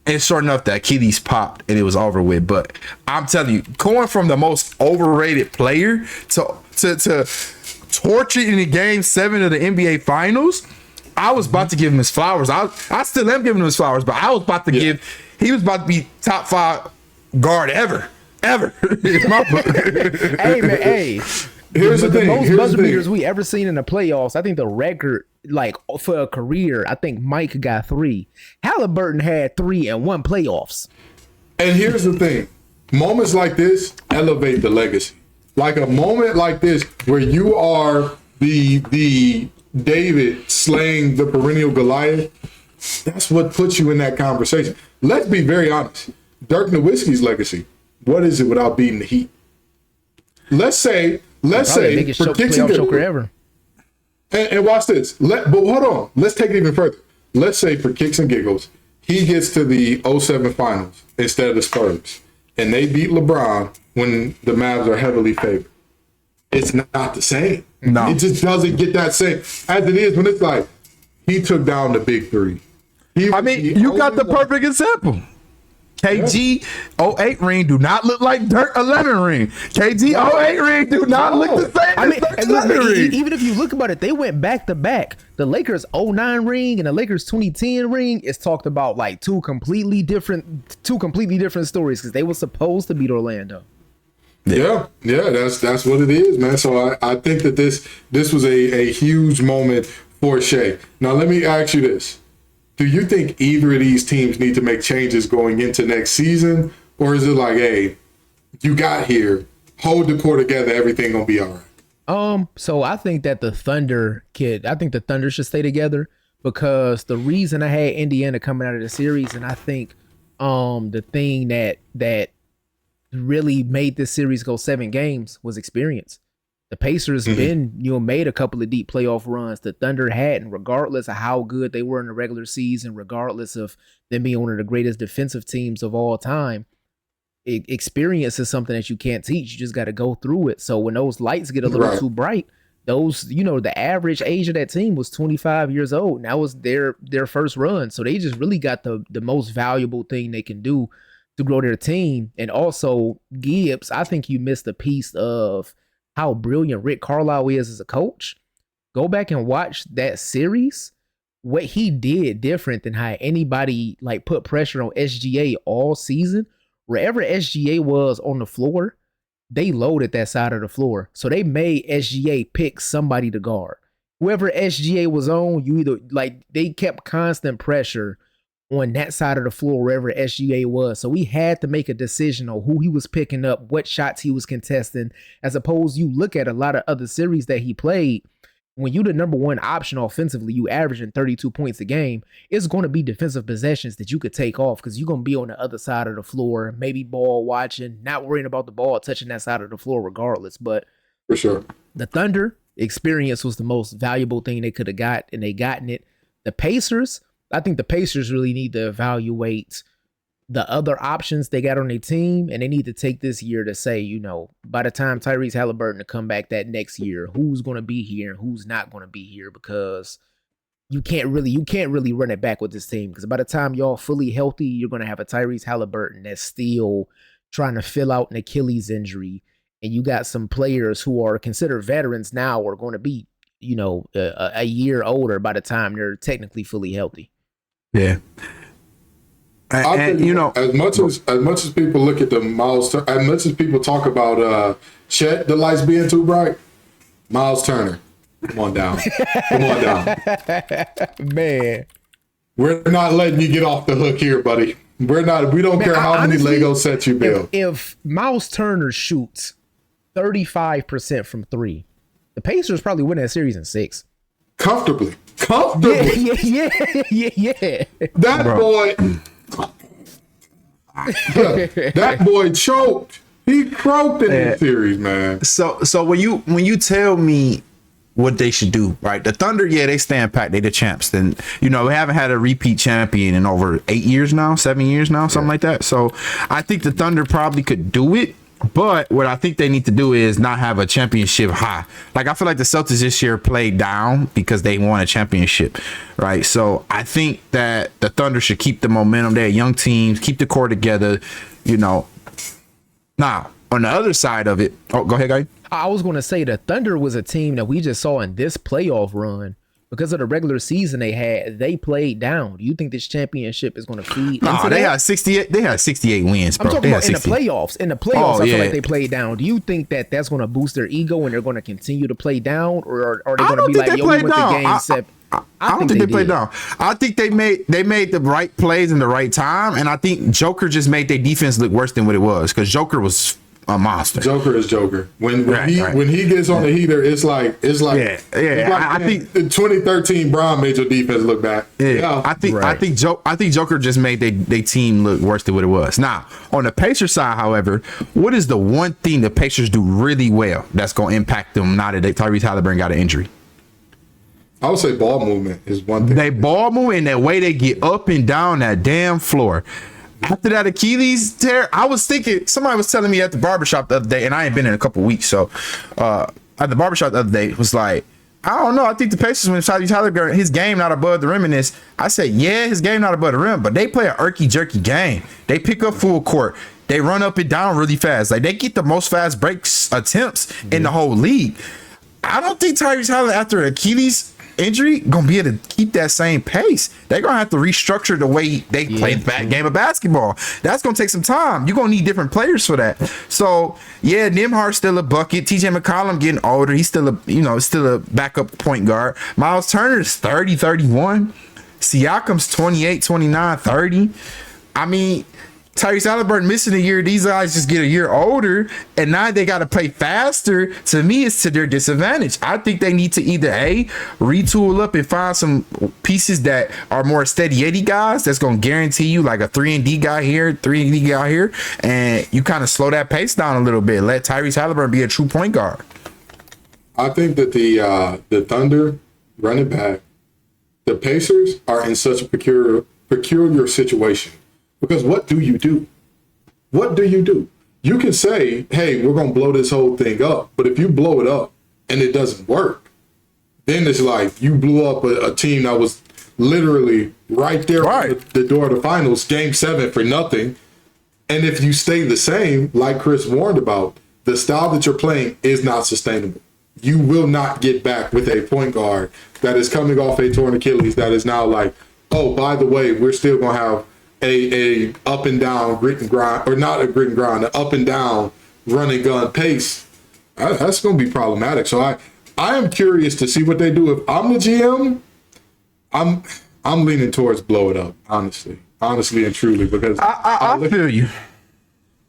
Speaker 2: And sure enough, the Achilles popped and it was over with. But I'm telling you, going from the most overrated player to torture in the game 7 of the NBA Finals, I was about to give him his flowers. I still am giving him his flowers, but I was about to he was about to be top 5 guard ever. In my book.
Speaker 4: Hey man, hey.
Speaker 1: Here's the thing.
Speaker 4: Most buzzer beaters we ever seen in the playoffs. I think the record, like for a career, I think Mike got 3. Halliburton had 3 and 1 playoffs.
Speaker 1: And here's the thing: moments like this elevate the legacy. Like a moment like this, where you are the David slaying the perennial Goliath, that's what puts you in that conversation. Let's be very honest. Dirk Nowitzki's legacy, what is it without beating the Heat? Let's say
Speaker 4: biggest
Speaker 1: for kicks and
Speaker 4: playoff choker
Speaker 1: giggles,
Speaker 4: ever.
Speaker 1: and watch this. But hold on, let's take it even further. Let's say for kicks and giggles, he gets to the 07 finals instead of the Spurs, and they beat LeBron when the Mavs are heavily favored. It's not the same.
Speaker 2: No.
Speaker 1: It just doesn't get that same as it is when it's like he took down the big 3.
Speaker 2: You got the perfect example. KG 08 ring do not look like Dirk 11 ring. KG 08 ring do not look the same as Dirk 11 ring.
Speaker 4: Even if you look about it, they went back to back. The Lakers 09 ring and the Lakers 2010 ring is talked about like two completely different stories because they were supposed to beat Orlando.
Speaker 1: Yeah, that's what it is, man. So I think that this was a huge moment for Shea. Now let me ask you this. Do you think either of these teams need to make changes going into next season? Or is it like, hey, you got here, hold the core together, everything gonna be all right?
Speaker 4: So I think that the Thunder should stay together because the reason I had Indiana coming out of the series, and I think the thing that really made this series go 7 games was experience. The Pacers made a couple of deep playoff runs. The Thunder hadn't, regardless of how good they were in the regular season, regardless of them being one of the greatest defensive teams of all time. Experience is something that you can't teach. You just got to go through it. So when those lights get a little too bright, the average age of that team was 25 years old. And that was their first run. So they just really got the most valuable thing they can do to grow their team. And also Gibbs, I think you missed a piece of how brilliant Rick Carlisle is as a coach. Go back and watch that series. What he did different than how anybody like put pressure on SGA all season. Wherever SGA was on the floor, they loaded that side of the floor. So they made SGA pick somebody to guard. Whoever SGA was on, they kept constant pressure on that side of the floor wherever SGA was. So we had to make a decision on who he was picking up, what shots he was contesting, as opposed you look at a lot of other series that he played. When you the number one option offensively, you averaging 32 points a game, it's going to be defensive possessions that you could take off because you're going to be on the other side of the floor, maybe ball watching, not worrying about the ball touching that side of the floor regardless. But
Speaker 1: for sure,
Speaker 4: the Thunder experience was the most valuable thing they could have got, and they gotten it. The Pacers, I think the Pacers really need to evaluate the other options they got on their team, and they need to take this year to say, by the time Tyrese Halliburton to come back that next year, who's going to be here and who's not going to be here, because you can't really run it back with this team, because by the time y'all fully healthy, you're going to have a Tyrese Halliburton that's still trying to fill out an Achilles injury, and you got some players who are considered veterans now are going to be, a year older by the time they're technically fully healthy.
Speaker 2: Yeah.
Speaker 1: And as much as people look at the Miles, as much as people talk about Chet, the lights being too bright, Miles Turner, come on down,
Speaker 4: man.
Speaker 1: We're not letting you get off the hook here, buddy. We don't care how many Lego sets you build.
Speaker 4: If Miles Turner shoots 35% from 3, the Pacers probably win that series in 6.
Speaker 1: Comfortably.
Speaker 4: Yeah.
Speaker 1: That boy. That boy choked. He croaked in this series, man.
Speaker 2: So when you tell me what they should do, right? The Thunder, they stand pat. They the champs. Then we haven't had a repeat champion in over 8 years now, 7 years now, something like that. So I think the Thunder probably could do it. But what I think they need to do is not have a championship high. Like, I feel like the Celtics this year played down because they won a championship, right? So I think that the Thunder should keep the momentum. They're young teams, keep the core together, you know. Now, on the other side of it, oh, go ahead, guy.
Speaker 4: I was going to say the Thunder was a team that we just saw in this playoff run. Because of the regular season they played down. Do you think this championship is going to feed into
Speaker 2: they
Speaker 4: that?
Speaker 2: had 68. They had 68 wins, bro.
Speaker 4: I'm talking about in the playoffs. In the playoffs, I feel like they played down. Do you think that that's going to boost their ego and they're going to continue to play down, or are they going to be like, yo, we went to game 7?
Speaker 2: I don't think they played down. I think they made the right plays in the right time, and I think Joker just made their defense look worse than what it was because Joker was a monster.
Speaker 1: Joker is Joker. When he gets on the heater, it's like
Speaker 2: I think
Speaker 1: the 2013 Brown made your defense look bad.
Speaker 2: Yeah. I think Joker just made they team look worse than what it was. Now, on the Pacers side, however, what is the one thing the Pacers do really well that's going to impact them now that Tyrese Halliburton got an injury?
Speaker 1: I would say ball movement is one thing.
Speaker 2: They ball move and the way they get up and down that damn floor. After that Achilles tear, I was thinking, somebody was telling me at the barbershop the other day, and I ain't been in a couple weeks, so at the barbershop the other day, it was like, I don't know, I think the Pacers, when Tyrese Halliburton, his game not above the rim in this, I said, yeah, his game not above the rim, but they play an irky-jerky game. They pick up full court. They run up and down really fast. Like, they get the most fast breaks attempts in the whole league. I don't think Tyrese Halliburton, after Achilles injury, gonna be able to keep that same pace. They're gonna have to restructure the way they play the game of basketball. That's gonna take some time. You're gonna need different players for that. So yeah, Nembhard's still a bucket. TJ McCollum getting older. He's still a backup point guard. Miles Turner's 30, 31. Siakam's 28, 29, 30. I mean, Tyrese Halliburton missing a year. These guys just get a year older, and now they got to play faster. To me, it's to their disadvantage. I think they need to either retool up and find some pieces that are more steady Eddie guys that's going to guarantee you like a 3-and-D guy here, 3-and-D guy here, and you kind of slow that pace down a little bit. Let Tyrese Halliburton be a true point guard.
Speaker 1: I think that the Thunder, running back, the Pacers are in such a peculiar situation. Because what do you do? What do you do? You can say, hey, we're going to blow this whole thing up. But if you blow it up and it doesn't work, then it's like you blew up a team that was literally right there at the door of the finals, game 7 for nothing. And if you stay the same, like Chris warned about, the style that you're playing is not sustainable. You will not get back with a point guard that is coming off a torn Achilles that is now like, oh, by the way, we're still going to have a up and down grit and grind, or not a grit and grind, an up and down run and gun pace. That's going to be problematic. So I am curious to see what they do. If I'm the GM, I'm leaning towards blow it up, honestly and truly, because
Speaker 2: I feel you.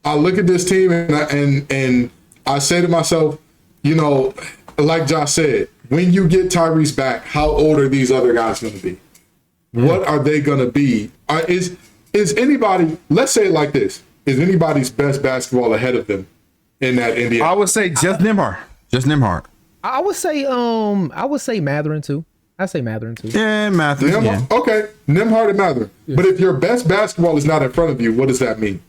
Speaker 1: I look at this team and I say to myself, you know, like Josh said, when you get Tyrese back, how old are these other guys going to be? What are they going to be? Is anybody, let's say it like this, is anybody's best basketball ahead of them in that Indiana?
Speaker 2: I would say just Nembhard. Just Nembhard.
Speaker 4: I would say Mathurin too. I say Mathurin too.
Speaker 2: Yeah, Mathurin. Yeah.
Speaker 1: Okay, Nembhard and Mathurin. Yeah. But if your best basketball is not in front of you, what does that mean?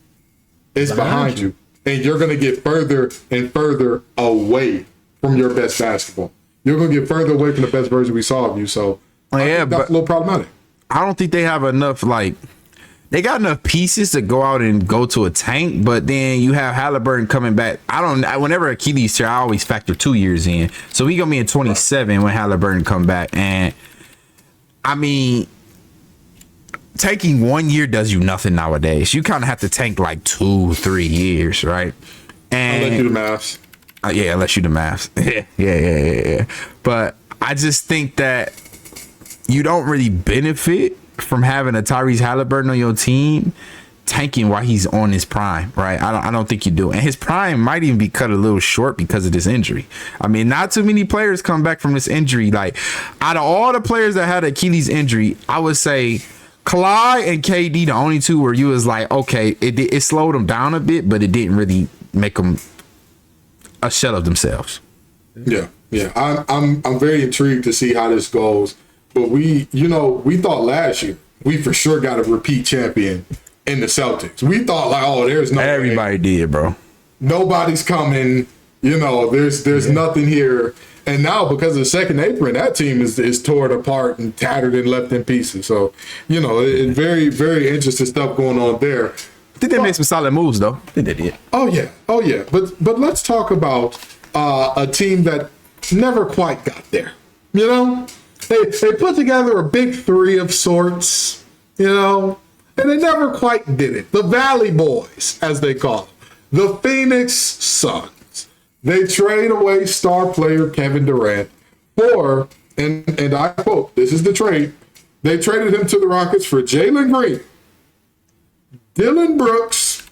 Speaker 1: It's behind you. And you're going to get further and further away from your best basketball. You're going to get further away from the best version we saw of you. So I think that's a little problematic.
Speaker 2: I don't think they have enough, they got enough pieces to go out and go to a tank, but then you have Halliburton coming back. Whenever Achilles tear, I always factor 2 years in. So we gonna be in 27 when Halliburton come back. And I mean, tanking 1 year does you nothing nowadays. You kind of have to tank like 2-3 years, right? And
Speaker 1: I'll let you the maths.
Speaker 2: Yeah, unless you the maths. Yeah. But I just think that you don't really benefit from having a Tyrese Halliburton on your team tanking while he's on his prime, right? I don't think you do. And his prime might even be cut a little short because of this injury. I mean, not too many players come back from this injury. Like, out of all the players that had Achilles injury, I would say Kawhi and KD, the only two where you was like, okay, it slowed them down a bit, but it didn't really make them a shell of themselves.
Speaker 1: Yeah. I'm very intrigued to see how this goes. But we thought last year we for sure got a repeat champion in the Celtics. We thought like, oh, there's no
Speaker 2: everybody
Speaker 1: way.
Speaker 2: Did, bro.
Speaker 1: nobody's coming. You know, there's nothing here. And now because of the second apron, that team is torn apart and tattered and left in pieces. So, you know, very, very interesting stuff going on there.
Speaker 2: I think they made some solid moves, though. I think they did.
Speaker 1: Oh yeah. But let's talk about a team that never quite got there. You know, they put together a big three of sorts. You know, and they never quite did it. The Valley Boys, as they call them, the Phoenix Suns. They trade away star player Kevin Durant for, and I quote, this is the trade. They traded him to the Rockets for Jalen Green, Dylan Brooks,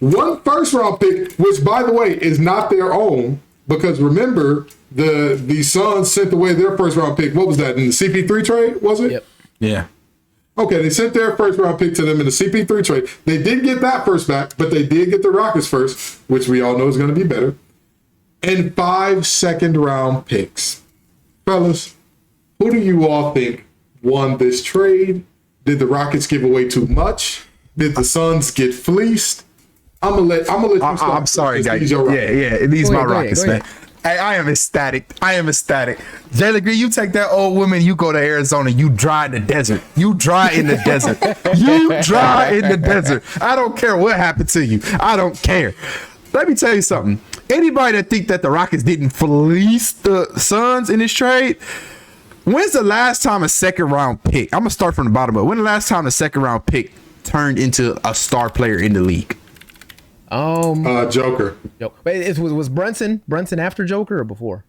Speaker 1: 1 first-round pick, which, by the way, is not their own, because remember, the Suns sent away their first-round pick. What was that, in the CP3 trade, was it?
Speaker 4: Yep.
Speaker 2: Yeah.
Speaker 1: Okay, they sent their first-round pick to them in the CP3 trade. They didn't get that first back, but they did get the Rockets first, which we all know is going to be better, and 5 second-round picks. Fellas, who do you all think won this trade? Did the Rockets give away too much? Did the Suns get fleeced? I'm gonna let you start.
Speaker 2: I'm sorry, guys. Yeah, these my Rockets, man. Hey, I am ecstatic. Jalen Green, you take that old woman, you go to Arizona, you dry in the desert. You dry in the desert. I don't care what happened to you. I don't care. Let me tell you something. Anybody that think that the Rockets didn't fleece the Suns in this trade, when's the last time a second round pick? I'm gonna start from the bottom up. When the last time a second round pick turned into a star player in the league?
Speaker 1: Joker.
Speaker 4: Wait, it was Brunson after Joker or before?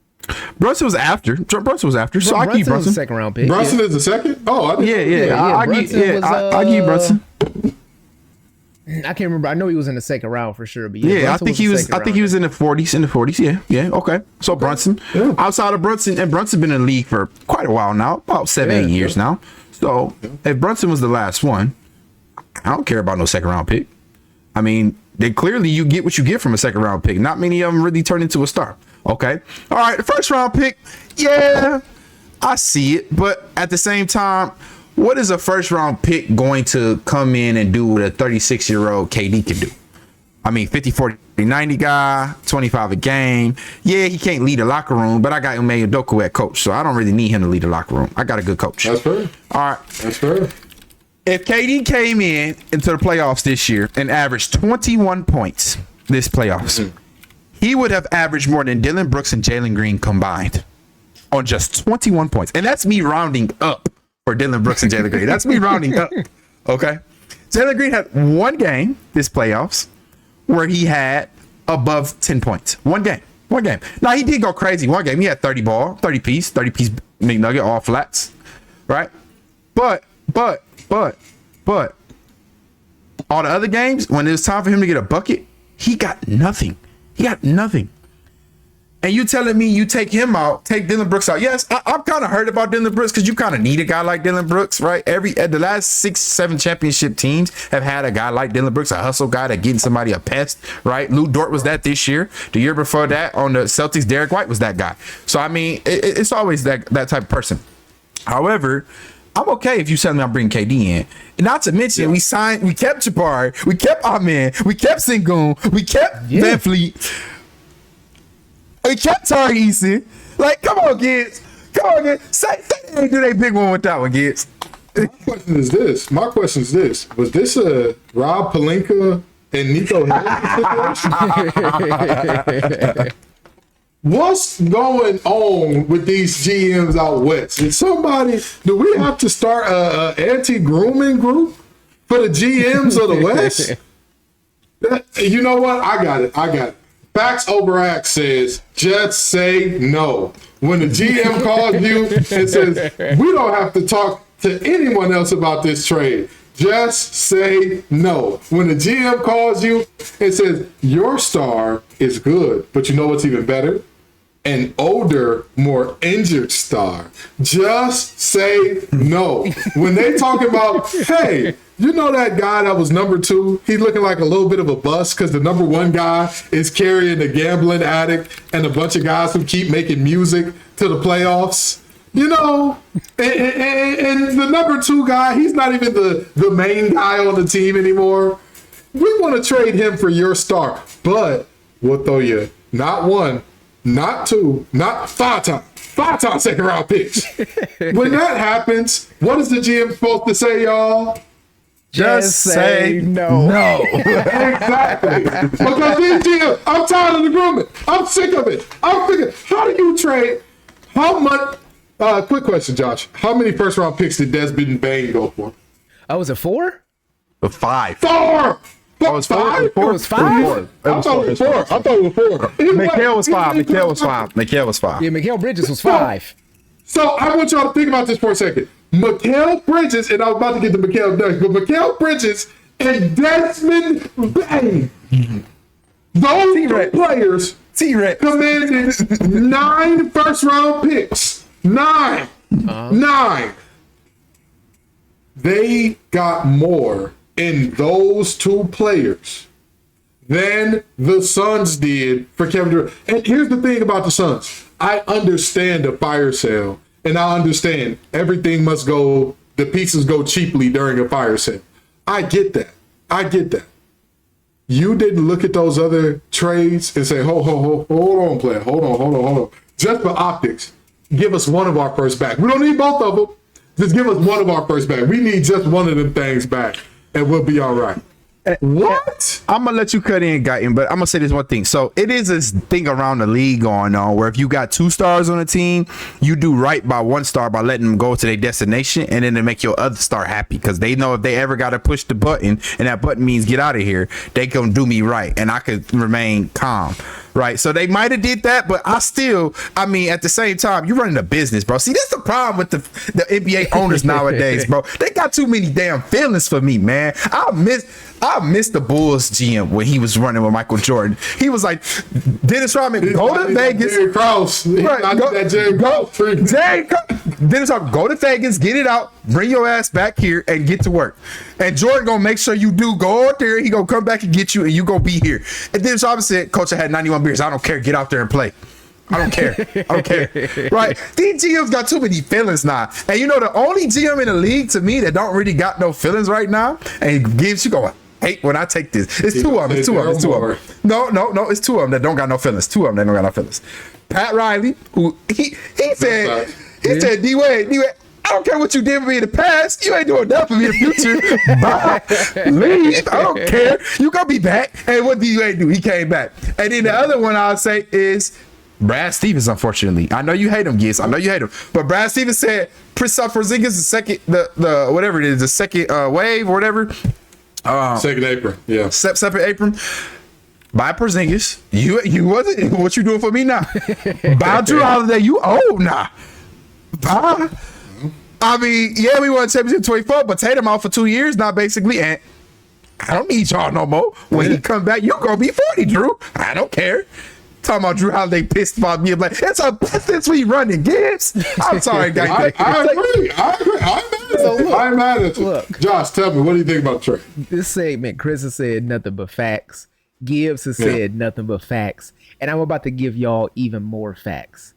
Speaker 2: Brunson was after. So I keep
Speaker 4: Was a
Speaker 2: Brunson.
Speaker 4: second round pick.
Speaker 1: Brunson is the second? Oh, I didn't.
Speaker 2: I give Brunson.
Speaker 4: I can't remember. I know he was in the second round for sure, but
Speaker 2: Yeah, I
Speaker 4: Brunson
Speaker 2: think he was. I think he was in the 40s. Yeah. Okay. So Brunson.
Speaker 1: Yeah.
Speaker 2: Outside of Brunson, and Brunson been in the league for quite a while now, about 7-8 years now. So if Brunson was the last one, I don't care about no second round pick. I mean, they clearly you get what you get from a second round pick. Not many of them really turn into a star. Okay. All right. The first round pick. Yeah, I see it. But at the same time, what is a first round pick going to come in and do what a 36-year-old KD can do? I mean, 50, 40, 90 guy, 25 a game. Yeah, he can't lead a locker room, but I got Ime Udoka at coach, so I don't really need him to lead a locker room. I got a good coach.
Speaker 1: That's fair.
Speaker 2: All right.
Speaker 1: That's fair.
Speaker 2: If KD came into the playoffs this year and averaged 21 points this playoffs, he would have averaged more than Dylan Brooks and Jalen Green combined on just 21 points. And that's me rounding up for Dylan Brooks and Jalen Green. That's me rounding up. Okay. Jalen Green had one game this playoffs where he had above 10 points. One game. Now, he did go crazy one game. He had 30 piece McNugget, all flats. Right? But all the other games, when it was time for him to get a bucket, he got nothing. And you telling me you take him out, take Dylan Brooks out. Yes, I'm kind of hurt about Dylan Brooks because you kind of need a guy like Dylan Brooks, right? The last 6-7 championship teams have had a guy like Dylan Brooks, a hustle guy that getting somebody a pest, right? Lou Dort was that this year. The year before that on the Celtics, Derek White was that guy. So, I mean, it's always that type of person. However, I'm okay if you tell me I'm bringing KD in. Not to mention, we kept Jabari, we kept Amen, we kept Sengun, we kept Van Fleet. We kept Tari Eason. Like, come on, kids. Say they ain't do they big one with that one, kids.
Speaker 1: My question is this. Was this a Rob Pelinka and Nico Harris situation? What's going on with these GMs out west? Do we have to start a anti-grooming group for the GMs of the West? You know what? I got it. Facts over Acts says, just say no. When the GM calls you and says, we don't have to talk to anyone else about this trade, just say no. When the GM calls you and says, your star is good, but you know what's even better? An older, more injured star. Just say no. When they talk about, hey, you know that guy that was number 2? He's looking like a little bit of a bust because the number 1 guy is carrying a gambling addict and a bunch of guys who keep making music to the playoffs. You know, and the number 2 guy, he's not even the main guy on the team anymore. We want to trade him for your star, but we'll throw you not one, not two, not five times second round picks. When that happens, what is the GM supposed to say, y'all?
Speaker 2: Just say no.
Speaker 1: Exactly. Because these GM, I'm tired of the grooming. I'm sick of it. I'm thinking, how do you trade? How much? Quick question, Josh. How many first round picks did Desmond Bain go for?
Speaker 4: Oh, was it 4?
Speaker 2: 5.
Speaker 1: 4.
Speaker 2: Oh, it was 4.
Speaker 4: It was 5?
Speaker 1: I thought it was 4. I thought it was 4.
Speaker 2: Mikhail was 5. Mikhail was 5.
Speaker 4: Yeah, Mikhail Bridges was 5.
Speaker 1: So I want y'all to think about this for a second. Mikhail Bridges, and I was about to get to Mikhail next, but Mikhail Bridges and Desmond Bain, those two players
Speaker 2: T-Rex
Speaker 1: commanded 9 first round picks. 9. 9. They got more in those 2 players than the Suns did for Kevin Durant. And here's the thing about the Suns. I understand the fire sale, and I understand everything must go, the pieces go cheaply during a fire sale. I get that. You didn't look at those other trades and say, hold on, player. Hold on. Just for optics, give us one of our first back. We don't need both of them. Just give us one of our first back. We need just one of them things back, and we'll be all right. What?
Speaker 2: I'm gonna let you cut in, Guyton, but I'm gonna say this one thing. So it is this thing around the league going on where if you got 2 stars on a team, you do right by 1 star by letting them go to their destination, and then to make your other star happy because they know if they ever got to push the button, and that button means get out of here, they can do me right, and I could remain calm. Right, so they might have did that, but I mean, at the same time, you're running a business, bro. See, that's the problem with the NBA owners nowadays, bro. They got too many damn feelings for me, man. I miss the Bulls GM when he was running with Michael Jordan. He was like, Dennis Rodman, go to Vegas.
Speaker 1: Jerry Krause.
Speaker 2: Dennis Rodman, go to Vegas, get it out, bring your ass back here, and get to work. And Jordan gonna make sure you do go out there. He gonna come back and get you, and you gonna be here. And Dennis Rodman said, "Coach, I had 91 beers. I don't care. Get out there and play. I don't care. Right? These GMs got too many feelings now. And you know the only GM in the league to me that don't really got no feelings right now, and gives you going. Hate when I take this. It's two of them. No, it's 2 of them that don't got no feelings. 2 of them that don't got no feelings. Pat Riley, who he said, D-Wade, I don't care what you did for me in the past. You ain't doing nothing for me in the future. Bye. Leave. I don't care. You gonna be back. And what did D-Wade do? He came back. And then the other one I'll say is Brad Stevens, unfortunately. I know you hate him, Gibbs. I know you hate him. But Brad Stevens said Porzingis the second, the whatever it is, the second wave or whatever.
Speaker 1: Second apron, yeah.
Speaker 2: Second apron. Buy Porzingis. You wasn't. What you doing for me now? Buy Drew Holiday. You old now. Bye. I mean, yeah, we won championship 24, but Tatum out for 2 years now, basically, and I don't need y'all no more. When he come back, you gonna be 40, Drew. I don't care. Talking about Drew Holiday pissed about me. I'm like, it's a business we running, Gibbs. I'm sorry, guys.
Speaker 1: I agree. I'm mad at you.
Speaker 4: Look.
Speaker 1: Josh, tell me, what do you think about Trey?
Speaker 4: This segment, Chris has said nothing but facts. Gibbs has said nothing but facts. And I'm about to give y'all even more facts.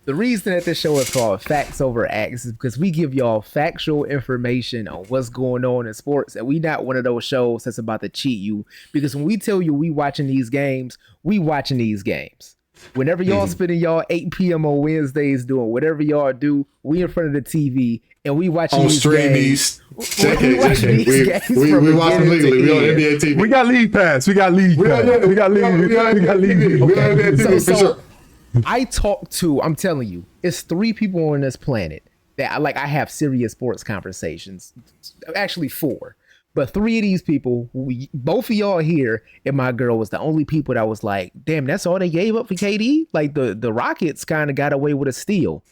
Speaker 4: The reason that this show is called Facts Over Acts is because we give y'all factual information on what's going on in sports, and we not one of those shows that's about to cheat you. Because when we tell you we watching these games, we watching these games. Whenever y'all spending y'all 8 p.m. on Wednesdays doing whatever y'all do, we in front of the TV and we watching these games. We watch them legally.
Speaker 1: We on NBA TV.
Speaker 2: We got league pass. We got league pass. We got league.
Speaker 1: So,
Speaker 4: I talk to, I'm telling you, it's 3 people on this planet that I have serious sports conversations. Actually 4. But 3 of these people, both of y'all here and my girl was the only people that was like, damn, that's all they gave up for KD? Like the Rockets kind of got away with a steal.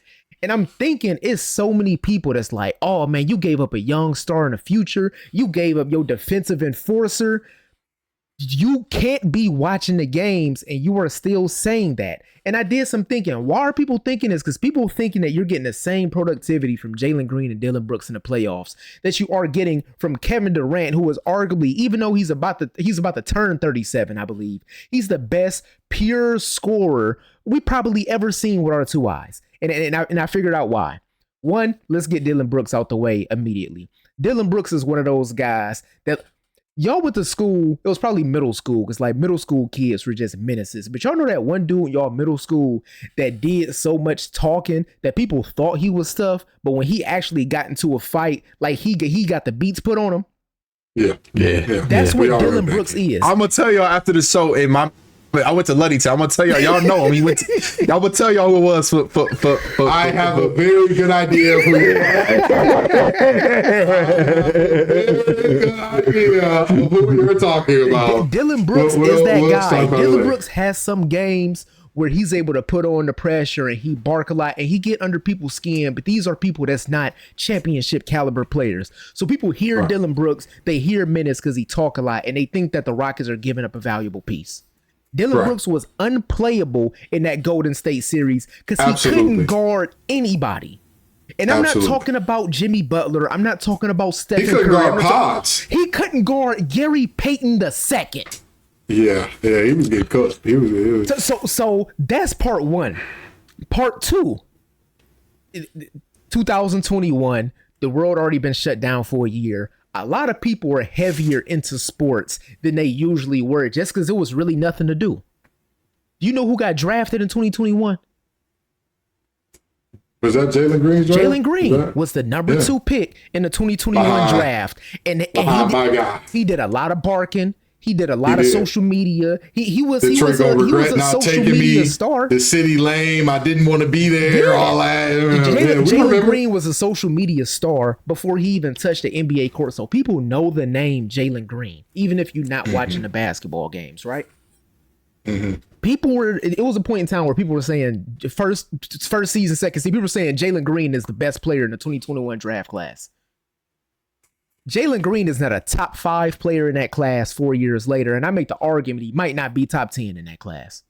Speaker 4: And I'm thinking it's so many people that's like, oh man, you gave up a young star in the future. You gave up your defensive enforcer. You can't be watching the games and you are still saying that. And I did some thinking. Why are people thinking this? Because people thinking that you're getting the same productivity from Jalen Green and Dillon Brooks in the playoffs that you are getting from Kevin Durant, who is arguably, even though he's about to turn 37, I believe, he's the best pure scorer we probably ever seen with our 2 eyes. And I figured out why. One, let's get Dillon Brooks out the way immediately. Dillon Brooks is one of those guys that Y'all went to school, it was probably middle school, because like middle school kids were just menaces. But y'all know that one dude in y'all middle school that did so much talking that people thought he was tough, but when he actually got into a fight, like he got the beats put on him.
Speaker 1: Yeah.
Speaker 4: That's what Dylan Brooks is.
Speaker 2: I'm gonna tell y'all after the show. I went to Ludington. I'm gonna tell y'all know him. He went. I'm gonna tell y'all who it was for.
Speaker 1: I have a very good idea of who it is. Who you're talking about.
Speaker 4: Dylan Brooks is that guy. Dylan Brooks has some games where he's able to put on the pressure and he bark a lot and he get under people's skin, but these are people that's not championship caliber players. So people hear Dylan Brooks, they hear minutes because he talk a lot and they think that the Rockets are giving up a valuable piece. Dylan Brooks was unplayable in that Golden State series because he couldn't guard anybody. And I'm not talking about Jimmy Butler. I'm not talking about Stephen Curry.
Speaker 1: He couldn't guard Pods.
Speaker 4: He couldn't guard Gary Payton II.
Speaker 1: Yeah, he was getting cooked. He was.
Speaker 4: So that's part one. Part two, 2021, the world already been shut down for a year. A lot of people were heavier into sports than they usually were just because it was really nothing to do. You know who got drafted in 2021?
Speaker 1: Was that Jalen Green?
Speaker 4: Jalen Green was the number 2 pick in the 2021 draft. And he did a lot of barking. He did a lot of social media. He was a social media star.
Speaker 1: The city lame. I didn't want to be there. Yeah. All that.
Speaker 4: Jalen Green was a social media star before he even touched the NBA court. So people know the name Jalen Green, even if you're not watching the basketball games, right? Mm-hmm. It was a point in time where people were saying first season, second season, people were saying Jalen Green is the best player in the 2021 draft class. Jalen Green is not a top 5 player in that class 4 years later, and I make the argument he might not be top 10 in that class.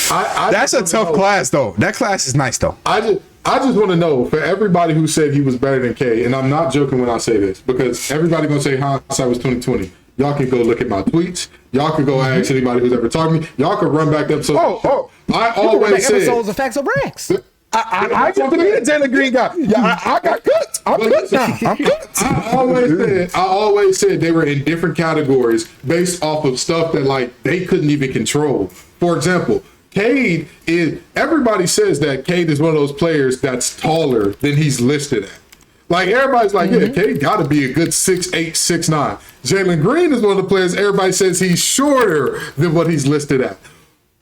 Speaker 2: That's a tough class, though. That class is nice, though.
Speaker 1: I just want to know, for everybody who said he was better than K, and I'm not joking when I say this, because everybody gonna say hindsight was 2020. Y'all can go look at my tweets. Y'all can go ask anybody who's ever talked to me. Y'all can run back episodes. I always said
Speaker 4: episodes of Facts of Racks.
Speaker 2: I want to be a Jalen Green guy. Yeah, I got cooked. I'm cooked now. I'm cooked.
Speaker 1: I always said they were in different categories based off of stuff that like they couldn't even control. For example, Cade is. Everybody says that Cade is one of those players that's taller than he's listed at. Like everybody's like, yeah, Cade got to be a good 6'8", 6'9". Jalen Green is one of the players everybody says he's shorter than what he's listed at.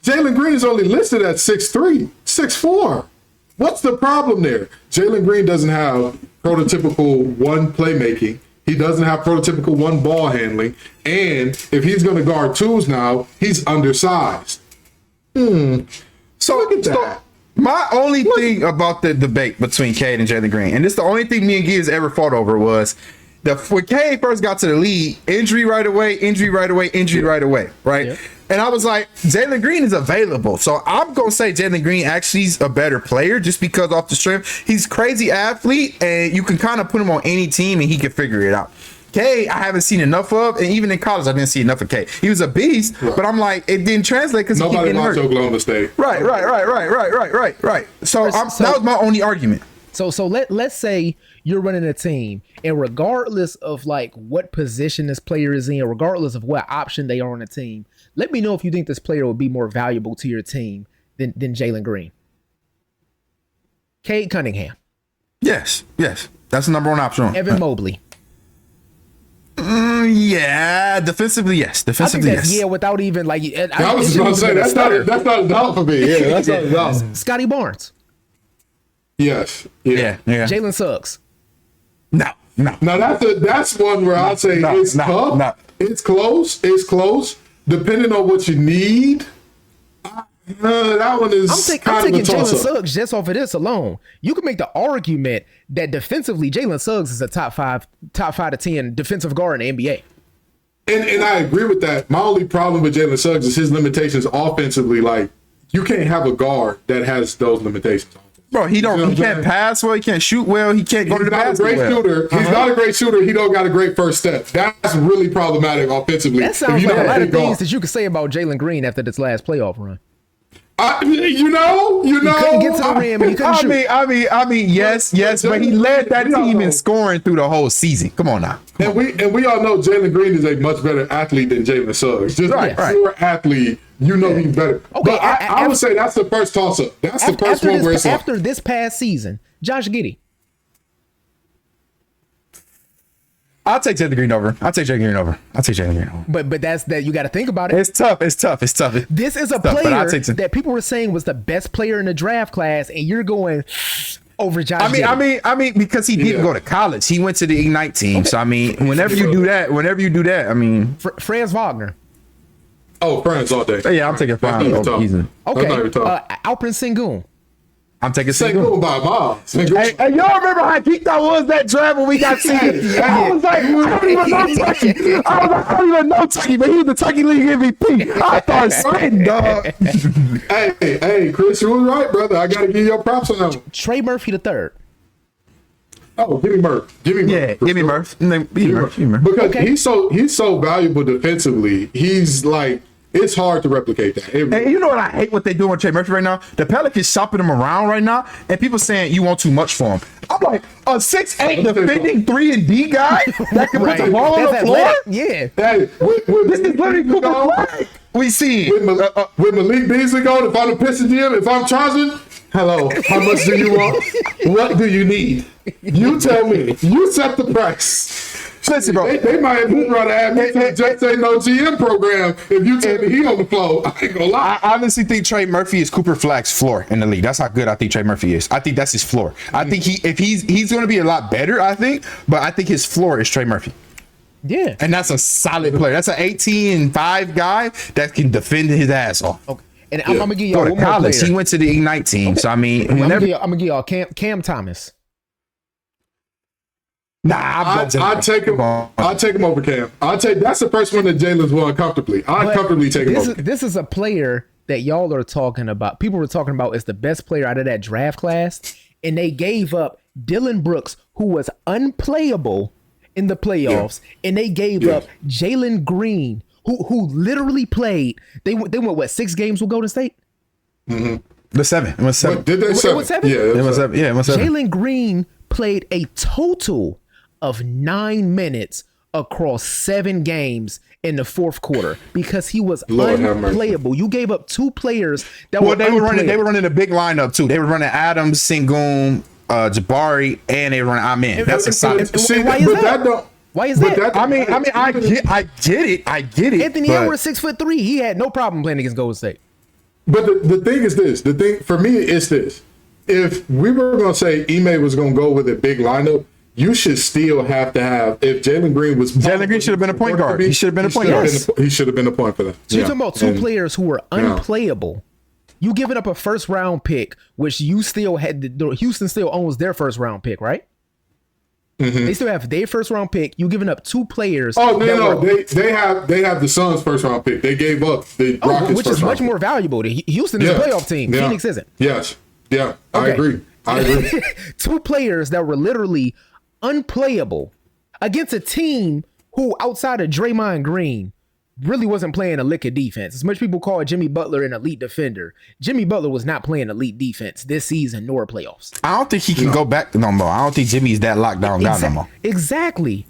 Speaker 1: Jalen Green is only listed at 6'3", 6'4". What's the problem there? Jalen Green doesn't have prototypical one playmaking. He doesn't have prototypical one ball handling. And if he's going to guard twos now, he's undersized.
Speaker 2: So look at that. My only thing about the debate between Cade and Jalen Green, and this is the only thing me and Gibbs ever fought over, was when Cade first got to the league, injury right away, right? Yep. And I was like, Jalen Green is available. So I'm going to say Jalen Green actually is a better player just because off the strength. He's a crazy athlete, and you can kind of put him on any team, and he can figure it out. K, I haven't seen enough of, and even in college, I didn't see enough of K. He was a beast, but I'm like, it didn't translate because he kept getting hurt.
Speaker 1: Nobody watched Oklahoma State.
Speaker 2: Right. So that was my only argument.
Speaker 4: So let's say you're running a team, and regardless of like what position this player is in, regardless of what option they are on the team, let me know if you think this player would be more valuable to your team than Jalen Green. Cade Cunningham.
Speaker 2: Yes. That's the number one option.
Speaker 4: Evan Mobley.
Speaker 2: Yeah, defensively, yes. Defensively, yes.
Speaker 4: Yeah, without even like.
Speaker 1: I was just going to say that's not a doubt for me. Yeah, that's not a doubt.
Speaker 4: Scotty Barnes.
Speaker 1: Yes.
Speaker 2: Yeah.
Speaker 4: Jalen Suggs.
Speaker 2: No.
Speaker 1: Now that's one where I'd say it's tough. No. It's close. Depending on what you need. That one is.
Speaker 4: I'm taking Jalen Suggs just off of this alone. You can make the argument that defensively, Jalen Suggs is a top 5 to 10 defensive guard in the NBA.
Speaker 1: And I agree with that. My only problem with Jalen Suggs is his limitations offensively. Like, you can't have a guard that has those limitations.
Speaker 2: Bro, he can't pass well. He can't shoot well. He can't go to the basket well.
Speaker 1: He's not a great shooter. He don't got a great first step. That's really problematic offensively.
Speaker 4: That sounds like a lot of things that you could say about Jalen Green after this last playoff run.
Speaker 1: You know.
Speaker 4: couldn't get to the rim. You couldn't shoot.
Speaker 2: I mean, yes, but he led that team in scoring through the whole season. Come on now.
Speaker 1: And we all know Jalen Green is a much better athlete than Jalen Suggs. Just
Speaker 2: Right.
Speaker 1: pure athlete, he's better.
Speaker 4: Okay,
Speaker 1: But I would say that's the first toss-up. That's the first one where it's like,
Speaker 4: after this past season, Josh Giddey.
Speaker 2: I'll take Jalen Green over.
Speaker 4: But that's that. You got to think about it.
Speaker 2: It's tough.
Speaker 4: This is a
Speaker 2: but I'll
Speaker 4: player
Speaker 2: take
Speaker 4: that people were saying was the best player in the draft class, and you're going over Josh. Giddey.
Speaker 2: I mean, because he didn't go to college. He went to the Ignite team. Okay. So I mean, whenever you do that, I mean,
Speaker 4: Franz Wagner.
Speaker 1: Oh, Franz all day.
Speaker 2: Yeah, I'm taking Franz over easily.
Speaker 4: Okay, Alperen Sengun.
Speaker 2: I'm taking
Speaker 1: Sengun by miles.
Speaker 2: Hey, y'all remember how geeked I was that draft when we got seeded? I was like, I don't even know Tucky. I don't even know Tucky, but he was the Tucky League MVP. I started sweating, dog.
Speaker 1: Hey, Chris, you was right, brother. I got to give your props on that one.
Speaker 4: Trey Murphy III.
Speaker 1: Oh, give me Murph.
Speaker 2: Yeah, give me Murph.
Speaker 1: Because he's so valuable defensively. He's like, it's hard to replicate that.
Speaker 2: And you know what I hate what they do with Trey Murphy right now? The Pelicans shopping him around right now, and people saying you want too much for him. I'm like, a 6'8" defending 3-and-D guy that can put the ball on the floor?
Speaker 4: Yeah.
Speaker 1: Hey,
Speaker 2: This is literally Cooper Flag. We see
Speaker 1: with Malik Beasley going, if I'm the Pistons GM, if I'm charging, hello, how much do you want? What do you need? You tell me. You set the price.
Speaker 2: Listen, bro.
Speaker 1: They might have been trying to add me to the Just Say No GM program if you tell me he on the floor. I ain't gonna lie.
Speaker 2: I honestly think Trey Murphy is Cooper Flagg's floor in the league. That's how good I think Trey Murphy is. I think that's his floor. I think he's going to be a lot better, I think, but I think his floor is Trey Murphy.
Speaker 4: Yeah.
Speaker 2: And that's a solid player. That's an 18-5 guy that can defend his ass off.
Speaker 4: Okay. And I'm going to give y'all one more
Speaker 2: college.
Speaker 4: player.
Speaker 2: He went to the Ignite team. Okay. So, I mean,
Speaker 4: I'm going to give y'all Cam Thomas.
Speaker 2: Nah,
Speaker 1: I'll take him. I'll take him over Cam. That's the first one that Jalen's won comfortably. I'd comfortably take him over.
Speaker 4: This is a player that y'all are talking about. People were talking about is the best player out of that draft class, and they gave up Dylan Brooks, who was unplayable in the playoffs, and they gave up Jalen Green, who literally played. They went what 6 games with Golden State?
Speaker 2: Mm-hmm. The 7. It was 7.
Speaker 1: Did they 7?
Speaker 4: It was 7.
Speaker 1: Yeah,
Speaker 2: it was 7. Yeah, it was 7.
Speaker 4: Jalen Green played a total of 9 minutes across 7 games in the fourth quarter because he was unplayable. You gave up 2 players that were unplayable.
Speaker 2: They were running a big lineup too. They were running Adams, Sengun, Jabari, and they were running Amen. That's a solid.
Speaker 4: Why is that? Why is that?
Speaker 2: I mean, I get it.
Speaker 4: Anthony Edwards 6'3". He had no problem playing against Golden State.
Speaker 1: But the thing is this. The thing for me is this. If we were going to say Ime was going to go with a big lineup, you should still have to have. If Jalen Green
Speaker 2: should have been a point guard. He should have been a point guard.
Speaker 1: He should have been a point for that.
Speaker 4: So you're talking about 2 players who were unplayable. You giving up a first round pick, which you still had. Houston still owns their first round pick, right? Mm-hmm. They still have their first round pick. You giving up 2 players.
Speaker 1: Oh no, they have the Suns' first round pick. They gave up the Rockets'
Speaker 4: which is much more valuable. Houston is a playoff team.
Speaker 1: Yeah.
Speaker 4: Phoenix isn't.
Speaker 1: Yes. Yeah.
Speaker 4: Okay.
Speaker 1: I agree.
Speaker 4: 2 players that were literally unplayable against a team who, outside of Draymond Green, really wasn't playing a lick of defense. As much people call Jimmy Butler an elite defender, Jimmy Butler was not playing elite defense this season nor playoffs.
Speaker 2: I don't think he can go back no more. I don't think Jimmy's that locked down guy no more.
Speaker 4: Exactly.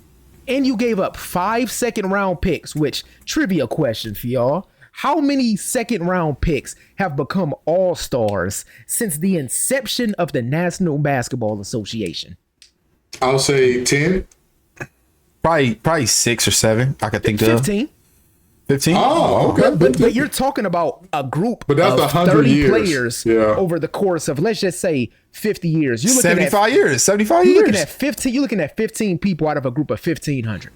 Speaker 4: And you gave up 5 second-round picks, which, trivia question for y'all, how many second-round picks have become all-stars since the inception of the National Basketball Association?
Speaker 1: I'll say 10.
Speaker 2: Probably 6 or 7. I could think
Speaker 4: 15.
Speaker 2: 15.
Speaker 1: Oh, okay.
Speaker 4: But you're talking about a group
Speaker 1: of
Speaker 4: 30 players over the course of, let's just say, 50 years. You're looking
Speaker 2: 75 years. 75
Speaker 4: you're
Speaker 2: years.
Speaker 4: Looking at 15. You're looking at 15 people out of a group of 1,500.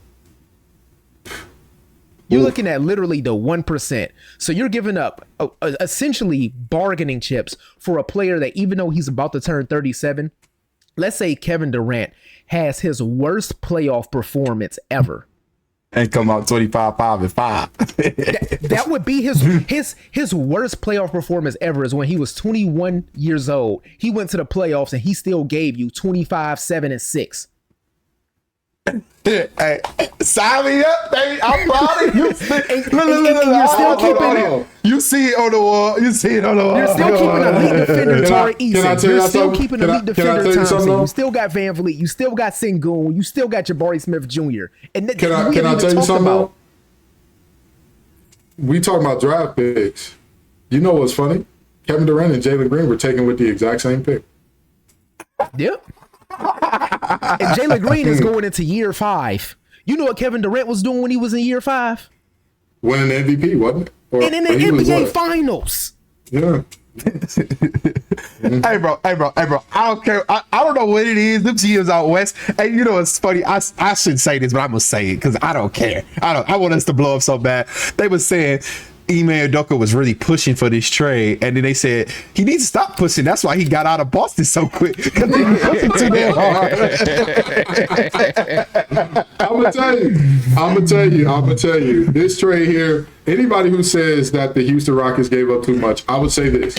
Speaker 4: You're looking at literally the 1%. So you're giving up essentially bargaining chips for a player that, even though he's about to turn 37, let's say Kevin Durant has his worst playoff performance ever.
Speaker 2: And come out 25, 5, and 5.
Speaker 4: That would be his worst playoff performance ever is when he was 21 years old. He went to the playoffs and he still gave you 25, 7, and 6.
Speaker 2: Hey, sign me up, baby. I'm proud of you. Look.
Speaker 4: You're still keeping
Speaker 2: You see it on the wall. You see it on the wall.
Speaker 4: You're still keeping elite defender Tari
Speaker 1: Can I
Speaker 4: Eason.
Speaker 1: tell
Speaker 4: You're
Speaker 1: y'all
Speaker 4: still
Speaker 1: something?
Speaker 4: keeping
Speaker 1: Can I
Speaker 4: elite
Speaker 1: tell you
Speaker 4: defender
Speaker 1: something,
Speaker 4: Thompson.
Speaker 1: though?
Speaker 4: You still got Van Vliet. You still got Sengun. You still got Jabari Smith Jr. And
Speaker 1: Can I tell you something? Though? We talking about draft picks. You know what's funny? Kevin Durant and Jalen Green were taken with the exact same pick.
Speaker 4: Yep. And Jalen Green is going into year 5. You know what Kevin Durant was doing when he was in year 5?
Speaker 1: Winning the MVP, wasn't it?
Speaker 4: And in the NBA Finals.
Speaker 1: Yeah.
Speaker 2: Hey, bro. I don't care. I don't know what it is. Them GMs out west. And you know what's funny? I shouldn't say this, but I'm gonna say it because I don't care. I want us to blow up so bad. They were saying Ime Udoka was really pushing for this trade, and then they said he needs to stop pushing. That's why he got out of Boston so quick because he was pushing too damn hard.
Speaker 1: I'm gonna tell you. This trade here. Anybody who says that the Houston Rockets gave up too much, I would say this.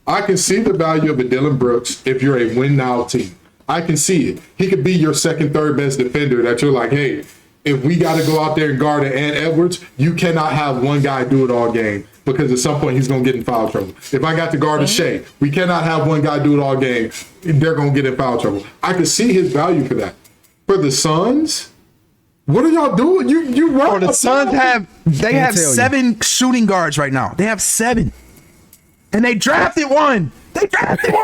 Speaker 1: I can see the value of a Dylan Brooks if you're a win now team. I can see it. He could be your second, third best defender that you're like, hey, if we got to go out there and guard it and Edwards, you cannot have one guy do it all game because at some point he's going to get in foul trouble. If I got to guard a Shea, we cannot have one guy do it all game. They're going to get in foul trouble. I can see his value for that. For the Suns, what are y'all doing? You run.
Speaker 2: The Suns have 7 shooting guards right now. They have 7. And they drafted one. They drafted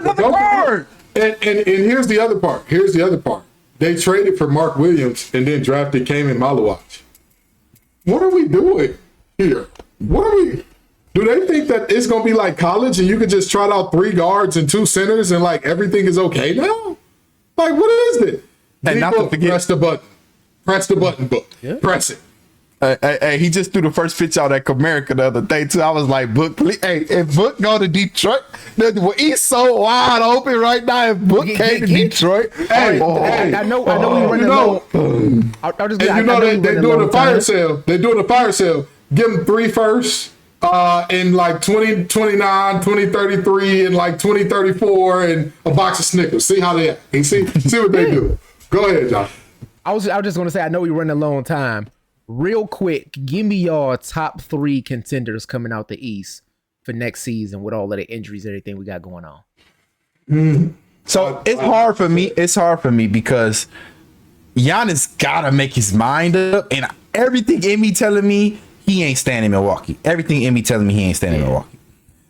Speaker 2: another guard.
Speaker 1: And here's the other part. They traded for Mark Williams and then drafted Kamen Malawach. What are we doing here? Do they think that it's going to be like college and you can just trot out 3 guards and 2 centers and like everything is okay now? Like, what is it?
Speaker 2: And not to forget,
Speaker 1: press the button. Press the button, book. Yeah. Press it.
Speaker 2: Hey, he just threw the first pitch out at Comerica the other day too. I was like, Book, please. Hey, if Book go to Detroit, he's so wide open right now. If Book came to Detroit,
Speaker 4: I know we running low.
Speaker 1: They're doing a fire sale. They're doing a fire sale. Give them 3 firsts in like 2029, 2033, and like 2034, and a box of Snickers. See how they act. See what they do. Go ahead, John.
Speaker 4: I was just going to say, I know we running low on time. Real quick, give me your top 3 contenders coming out the East for next season with all of the injuries and everything we got going on.
Speaker 2: So it's hard for me. It's hard for me because Giannis gotta make his mind up, and everything in me telling me he ain't staying in Milwaukee. Everything in me telling me he ain't staying in Milwaukee.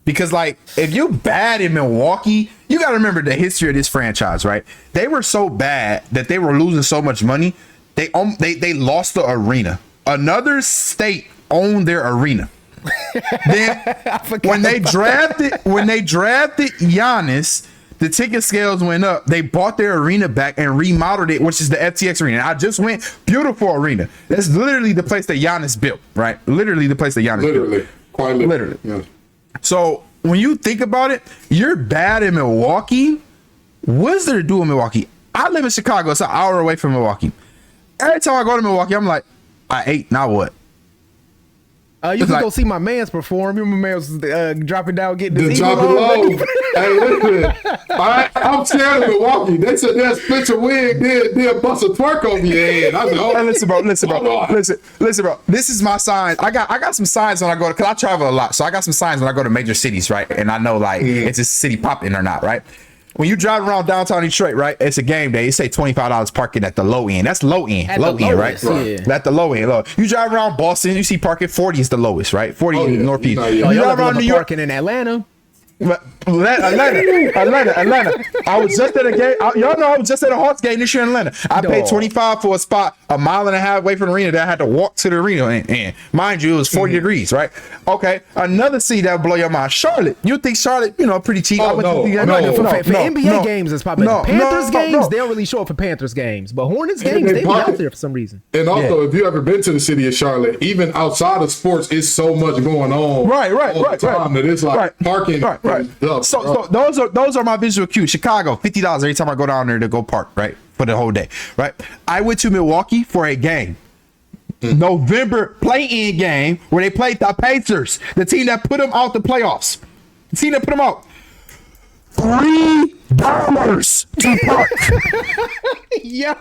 Speaker 2: Because like, if you're bad in Milwaukee, you gotta remember the history of this franchise, right? They were so bad that they were losing so much money. They lost the arena. Another state owned their arena. Then when they drafted Giannis, the ticket scales went up. They bought their arena back and remodeled it, which is the FTX arena. I just went. Beautiful arena. That's literally the place that Giannis built, right? Literally the place that Giannis built.
Speaker 1: Quite literally. Yeah.
Speaker 2: So when you think about it, you're bad in Milwaukee. What is there to do in Milwaukee? I live in Chicago. It's an hour away from Milwaukee. Every time I go to Milwaukee, I'm like, I ate, now what?
Speaker 4: You can go see my man's perform. Your man was dropping down, getting his
Speaker 1: dropping low. Hey, listen, I'm scared of Milwaukee. They said they'll split your wig, they'll bust a twerk over your head. I said,
Speaker 2: hey, listen, bro. This is my sign. I got some signs when I go to, because I travel a lot, so I got some signs when I go to major cities, right? And I know like it's a city popping or not, right? When you drive around downtown Detroit, right? It's a game day. You say $25 parking at the low end. That's low end. At low end, right?
Speaker 4: Yeah.
Speaker 2: At the low end. You drive around Boston, you see parking 40 is the lowest, right? 40 in Northeast.
Speaker 4: You drive around New York, parking in Atlanta.
Speaker 2: Atlanta. I was just at a game. Y'all know I was just at a Hawks game this year in Atlanta. I paid $25 for a spot a mile and a half away from the arena that I had to walk to the arena. And mind you, it was 40 degrees, right? Okay. Another city that will blow your mind. Charlotte. You think Charlotte, pretty cheap.
Speaker 4: For NBA games, it's probably Panthers games. They don't really show up for Panthers games, but Hornets games, they be out there for some reason.
Speaker 1: And also, if you ever been to the city of Charlotte, even outside of sports, it's so much going on.
Speaker 2: Right.
Speaker 1: That it's like parking.
Speaker 2: Right. So those are my visual cues. Chicago, $50 every time I go down there to go park, right? For the whole day, right? I went to Milwaukee for a game. November play-in game where they played the Pacers, the team that put them out the playoffs. The team that put them out. $3 to park.
Speaker 4: Yo.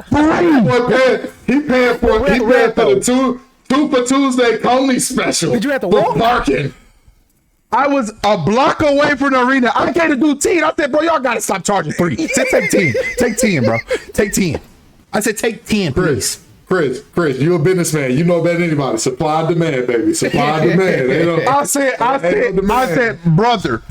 Speaker 1: He paying for the two for Tuesday Coney special.
Speaker 4: Did you have to
Speaker 1: for
Speaker 4: walk?
Speaker 1: parking?
Speaker 2: I was a block away from the arena. I came to do 10. I said, bro, y'all gotta stop charging 3. I said, take 10. Take 10, bro. Take 10. I said, take 10, please.
Speaker 1: Chris, you a businessman. You know better than anybody. Supply and demand, baby. Supply and demand.
Speaker 2: I said, brother,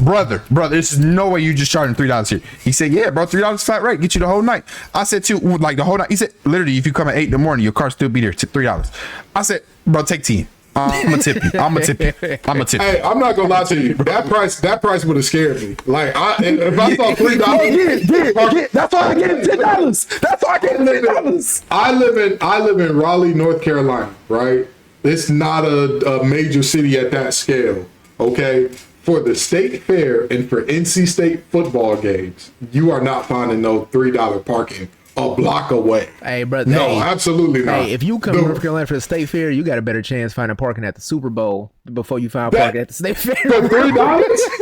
Speaker 2: there's no way you just charging $3 here. He said, yeah, bro, $3 flat rate, get you the whole night. I said, too, like the whole night. He said, literally, if you come at 8 in the morning, your car still be there, $3. I said, bro, take 10. I'm gonna tip you. I'm gonna tip you.
Speaker 1: Hey, I'm not gonna lie to you. That price would have scared me. Like, if I saw $3,
Speaker 2: that's why I gave him $10. That's why I gave him $10.
Speaker 1: I live in Raleigh, North Carolina. Right? It's not a major city at that scale. Okay. For the state fair and for NC State football games, you are not finding no $3 parking a block away.
Speaker 4: Hey, brother.
Speaker 1: No,
Speaker 4: hey,
Speaker 1: absolutely not.
Speaker 4: Hey, if you come to North Carolina for the state fair, you got a better chance finding parking at the Super Bowl before you find parking at the state fair.
Speaker 1: For $3?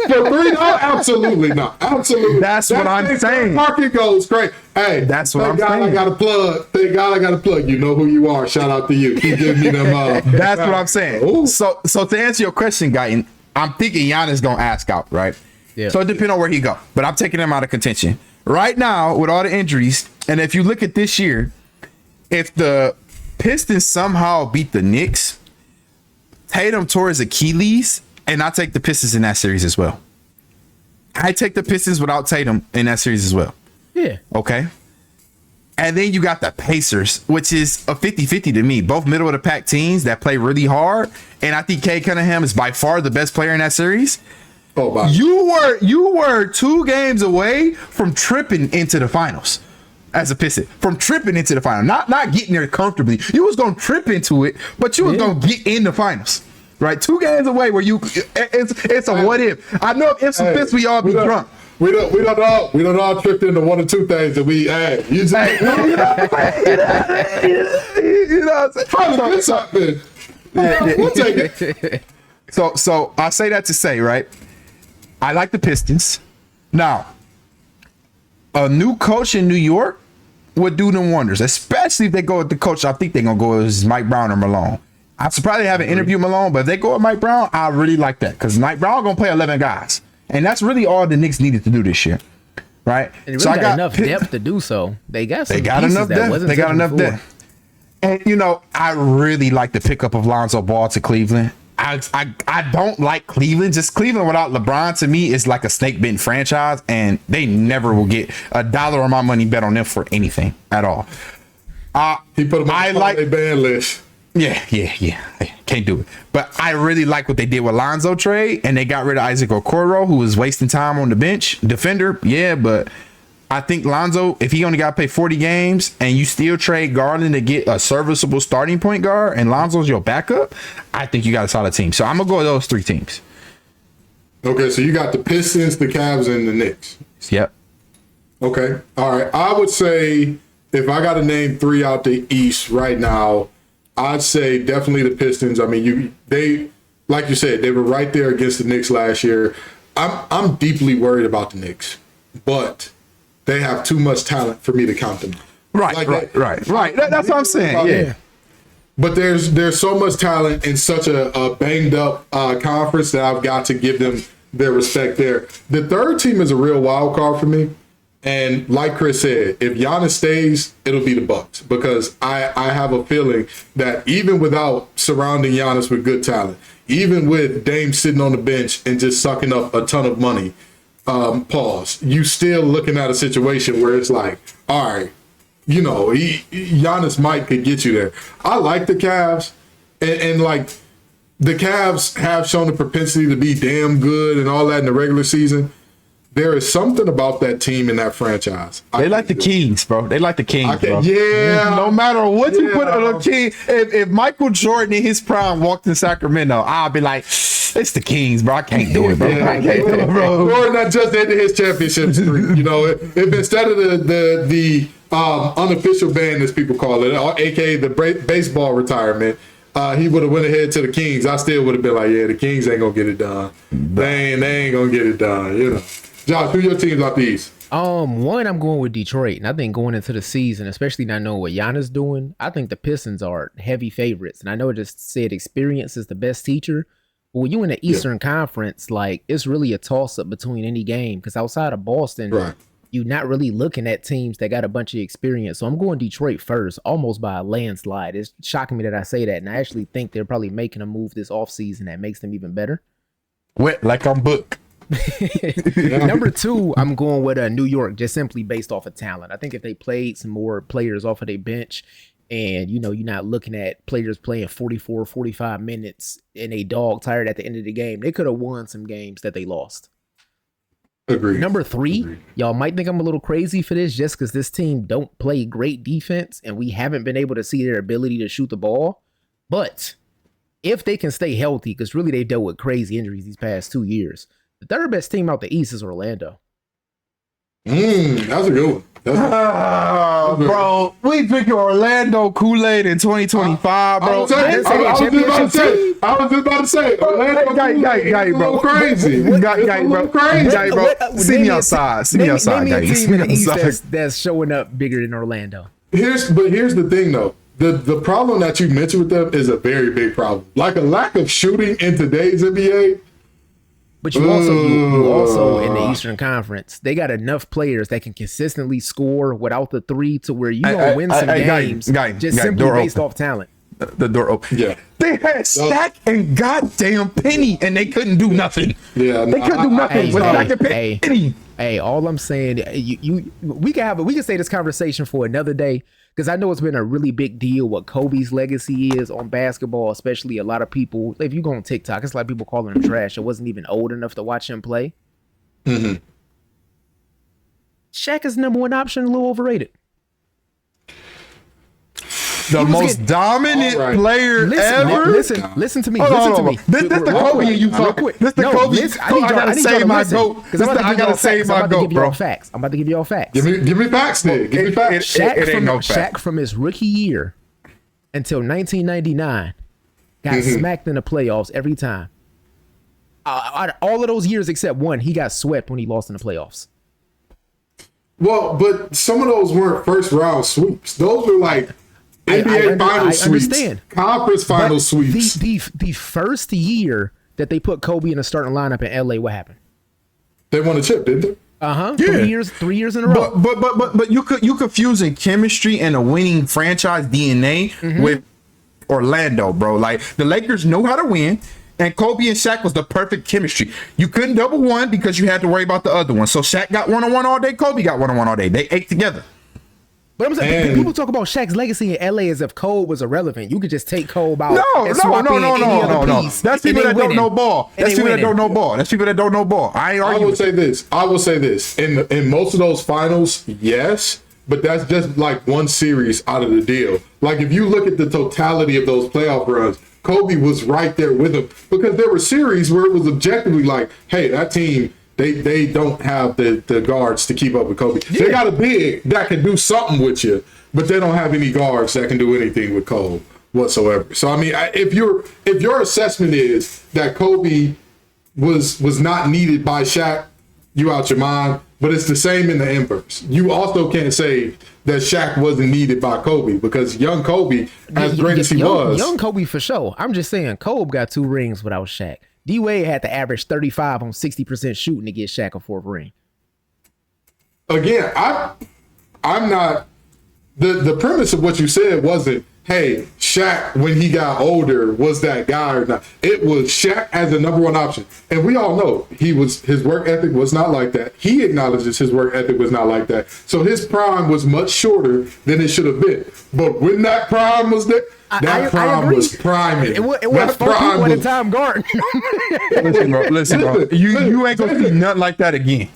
Speaker 1: For $3? Absolutely not. Absolutely.
Speaker 2: That's what I'm saying.
Speaker 1: Parking goes crazy. Hey,
Speaker 2: that's what I'm
Speaker 1: saying. I got a plug. Thank God I got a plug. You know who you are. Shout out to you. Keep giving me them.
Speaker 2: That's what I'm saying. Ooh. So to answer your question, Guyton, I'm thinking Giannis gonna ask out, right?
Speaker 4: Yeah.
Speaker 2: So it depends on where he go, but I'm taking him out of contention right now with all the injuries. And if you look at this year, if the Pistons somehow beat the Knicks, Tatum tore his Achilles, and I take the Pistons in that series as well. I take the Pistons without Tatum in that series as well.
Speaker 4: Yeah.
Speaker 2: Okay. And then you got the Pacers, which is a 50-50 to me. Both middle of the pack teams that play really hard. And I think Cade Cunningham is by far the best player in that series.
Speaker 1: Oh, wow.
Speaker 2: You were 2 games away from tripping into the finals as a Piston. From tripping into the final. Not getting there comfortably. You was going to trip into it, but you was going to get in the finals. Right? 2 games away where it's a what if. I know if some fits we all be drunk.
Speaker 1: We don't all tripped into 1 or 2 things that we had. You just we'll take it.
Speaker 2: So I say that to say, right? I like the Pistons. Now, a new coach in New York would do them wonders, especially if they go with the coach. I think they're gonna go as Mike Brown or Malone. I'm surprised they haven't interviewed Malone, but if they go with Mike Brown, I really like that because Mike Brown gonna play 11 guys. And that's really all the Knicks needed to do this year, right?
Speaker 4: And really got enough depth to do so. They got
Speaker 2: enough depth. They got enough depth. And I really like the pickup of Lonzo Ball to Cleveland. I don't like Cleveland. Just Cleveland without LeBron to me is like a snake bitten franchise, and they never will get $1 of my money bet on them for anything at all.
Speaker 1: He put them on the ban list.
Speaker 2: Yeah. I can't do it. But I really like what they did with Lonzo trade, and they got rid of Isaac Okoro, who was wasting time on the bench. Defender, yeah, but I think Lonzo, if he only got to play 40 games and you still trade Garland to get a serviceable starting point guard and Lonzo's your backup, I think you got a solid team. So I'm going to go with those 3 teams.
Speaker 1: Okay, so you got the Pistons, the Cavs, and the Knicks.
Speaker 2: Yep.
Speaker 1: Okay, all right. I would say if I got to name 3 out the East right now, I'd say definitely the Pistons. I mean, they like you said, they were right there against the Knicks last year. I'm deeply worried about the Knicks, but they have too much talent for me to count them.
Speaker 2: Right. That's what I'm saying. Yeah.
Speaker 1: But there's so much talent in such a banged up conference that I've got to give them their respect there. The third team is a real wild card for me. And like Chris said, if Giannis stays, it'll be the Bucks because I have a feeling that even without surrounding Giannis with good talent, even with Dame sitting on the bench and just sucking up a ton of money, you still looking at a situation where it's like, all right, Giannis might could get you there. I like the Cavs, and like the Cavs have shown the propensity to be damn good and all that in the regular season. There is something about that team and that franchise.
Speaker 2: They like the Kings, bro. They like the Kings, bro.
Speaker 1: Yeah.
Speaker 2: No matter what you put on the King, if Michael Jordan in his prime walked in Sacramento, I'll be like, it's the Kings, bro. I can't do it, bro. I can't do it, bro.
Speaker 1: Jordan not just ended his championship streak. If instead of the unofficial ban, as people call it, aka the baseball retirement, he would have went ahead to the Kings. I still would have been like, yeah, the Kings ain't gonna get it done. They ain't gonna get it done, Josh, who your teams out the East?
Speaker 4: One, I'm going with Detroit, and I think going into the season, especially not knowing what Giannis doing, I think the Pistons are heavy favorites. And I know it just said experience is the best teacher, but when you in the Eastern Conference, like it's really a toss up between any game because outside of Boston, you're not really looking at teams that got a bunch of experience. So I'm going Detroit first, almost by a landslide. It's shocking me that I say that, and I actually think they're probably making a move this offseason that makes them even better.
Speaker 2: Wet like I'm booked.
Speaker 4: Number two, I'm going with New York, just simply based off of talent. I think if they played some more players off of their bench and, you know, you're not looking at players playing 44, 45 minutes and a dog tired at the end of the game, they could have won some games that they lost.
Speaker 1: Agreed.
Speaker 4: Number three, y'all might think I'm a little crazy for this just because this team don't play great defense and we haven't been able to see their ability to shoot the ball. But if they can stay healthy, because really they've dealt with crazy injuries these past 2 years, the third best team out the East is Orlando.
Speaker 1: That's a good one.
Speaker 2: Bro, we drinking Orlando Kool-Aid in 2025, bro.
Speaker 1: I was just about to say, Orlando
Speaker 2: Guy, bro.
Speaker 1: Crazy.
Speaker 2: Guy, bro. See me outside. See me outside,
Speaker 4: Name me a
Speaker 2: guy.
Speaker 4: team in the East that's showing up bigger than Orlando.
Speaker 1: Here's the thing, though. The problem that you mentioned with them is a very big problem. Like a lack of shooting in today's NBA.
Speaker 4: But you also in the Eastern Conference, they got enough players that can consistently score without the three to where you gonna win some games just simply based off talent.
Speaker 2: The door open.
Speaker 1: Yeah.
Speaker 2: They had Shaq and goddamn Penny, and they couldn't do nothing.
Speaker 1: Yeah,
Speaker 2: they couldn't do nothing with Shaq and Penny.
Speaker 4: Hey, all I'm saying, we can say this conversation for another day. Because I know it's been a really big deal what Kobe's legacy is on basketball, especially a lot of people. If you go on TikTok, it's like people calling him trash. I wasn't even old enough to watch him play.
Speaker 1: Mm-hmm.
Speaker 4: Shaq is number one option, a little overrated.
Speaker 2: The most dominant player ever.
Speaker 4: Listen to me.
Speaker 2: Hold on. This the Kobe and you talking. This the Kobe. I gotta save my goat. I gotta save my goat, bro.
Speaker 4: I'm about to give you all facts.
Speaker 1: Give me facts, then. Give me facts.
Speaker 4: Shaq from his rookie year until 1999 got smacked in the playoffs every time. All of those years except one, he got swept when he lost in the playoffs.
Speaker 1: Well, but some of those weren't first round sweeps. Those were like NBA final sweeps, conference final sweeps.
Speaker 4: The first year that they put Kobe in the starting lineup in LA, what happened?
Speaker 1: They won a chip, didn't they?
Speaker 4: Yeah. 3 years in a row.
Speaker 2: But you confusing chemistry and a winning franchise DNA with Orlando, bro. Like the Lakers know how to win. And Kobe and Shaq was the perfect chemistry. You couldn't double one because you had to worry about the other one. So Shaq got one-on-one all day. Kobe got one-on-one all day. They ate together.
Speaker 4: But I'm saying, people talk about Shaq's legacy in LA as if Kobe was irrelevant. You could just take Kobe out.
Speaker 2: No. That's people that don't know ball. That's people that don't know ball. That's people that don't know ball. I will
Speaker 1: say this. In most of those finals, yes, but that's just like one series out of the deal. Like if you look at the totality of those playoff runs, Kobe was right there with him because there were series where it was objectively like, hey, that team, they don't have the guards to keep up with Kobe. Yeah. They got a big that can do something with you, but they don't have any guards that can do anything with Kobe whatsoever. So I mean, if your assessment is that Kobe was not needed by Shaq, you out your mind. But it's the same in the inverse. You also can't say that Shaq wasn't needed by Kobe because young Kobe, as great as he was.
Speaker 4: Young Kobe for sure. I'm just saying Kobe got 2 rings without Shaq. D-Wade had to average 35 on 60% shooting to get Shaq a 4th ring.
Speaker 1: Again, I'm not the premise of what you said wasn't, hey, Shaq when he got older was that guy or not. It was Shaq as the number one option. And we all know his work ethic was not like that. He acknowledges his work ethic was not like that. So his prime was much shorter than it should have been. But when that prime was there, prime was priming.
Speaker 4: It was 4 people at a time guard.
Speaker 2: Listen, bro. You ain't gonna see nothing like that again.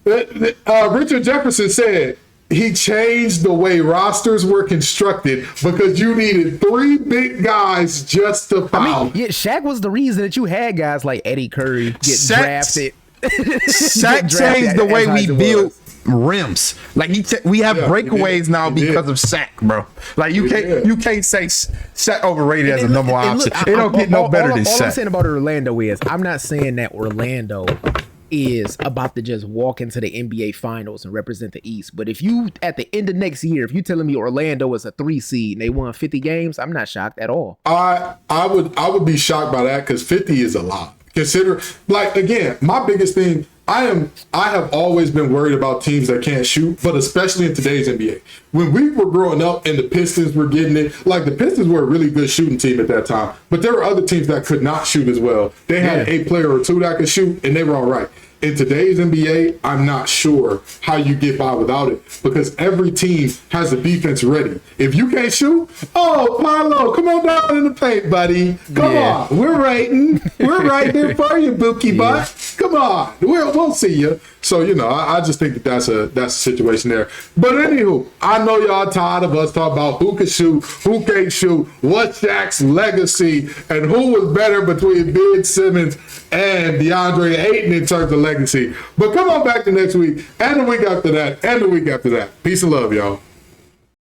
Speaker 1: Richard Jefferson said he changed the way rosters were constructed because you needed 3 big guys just to foul.
Speaker 4: Shaq was the reason that you had guys like Eddie Curry get drafted.
Speaker 2: Shaq changed the way we build rims. Like we have breakaways now because of Shaq, bro. Like you can't say Shaq overrated as a number one option. It don't get no better than Shaq.
Speaker 4: All I'm saying about Orlando is I'm not saying that Orlando is about to just walk into the NBA finals and represent the East. But if you, at the end of next year, if you telling me Orlando is a 3 seed and they won 50 games, I'm not shocked at all.
Speaker 1: I would be shocked by that because 50 is a lot. Consider, like, again, my biggest thing, I have always been worried about teams that can't shoot, but especially in today's NBA. When we were growing up and the Pistons were getting it, like the Pistons were a really good shooting team at that time, but there were other teams that could not shoot as well. They had a player or two that could shoot, and they were all right. In today's NBA, I'm not sure how you get by without it because every team has a defense ready. If you can't shoot, oh, Paolo, come on down in the paint, buddy. Come on. We're waiting. We're right there for you, Bookie Butt. Come on. We'll see you. So, I just think that's a situation there. But anywho, I know y'all tired of us talking about who can shoot, who can't shoot, what's Shaq's legacy, and who was better between Ben Simmons and DeAndre Ayton in terms of legacy. But come on back to next week, and the week after that, and the week after that. Peace and love, y'all.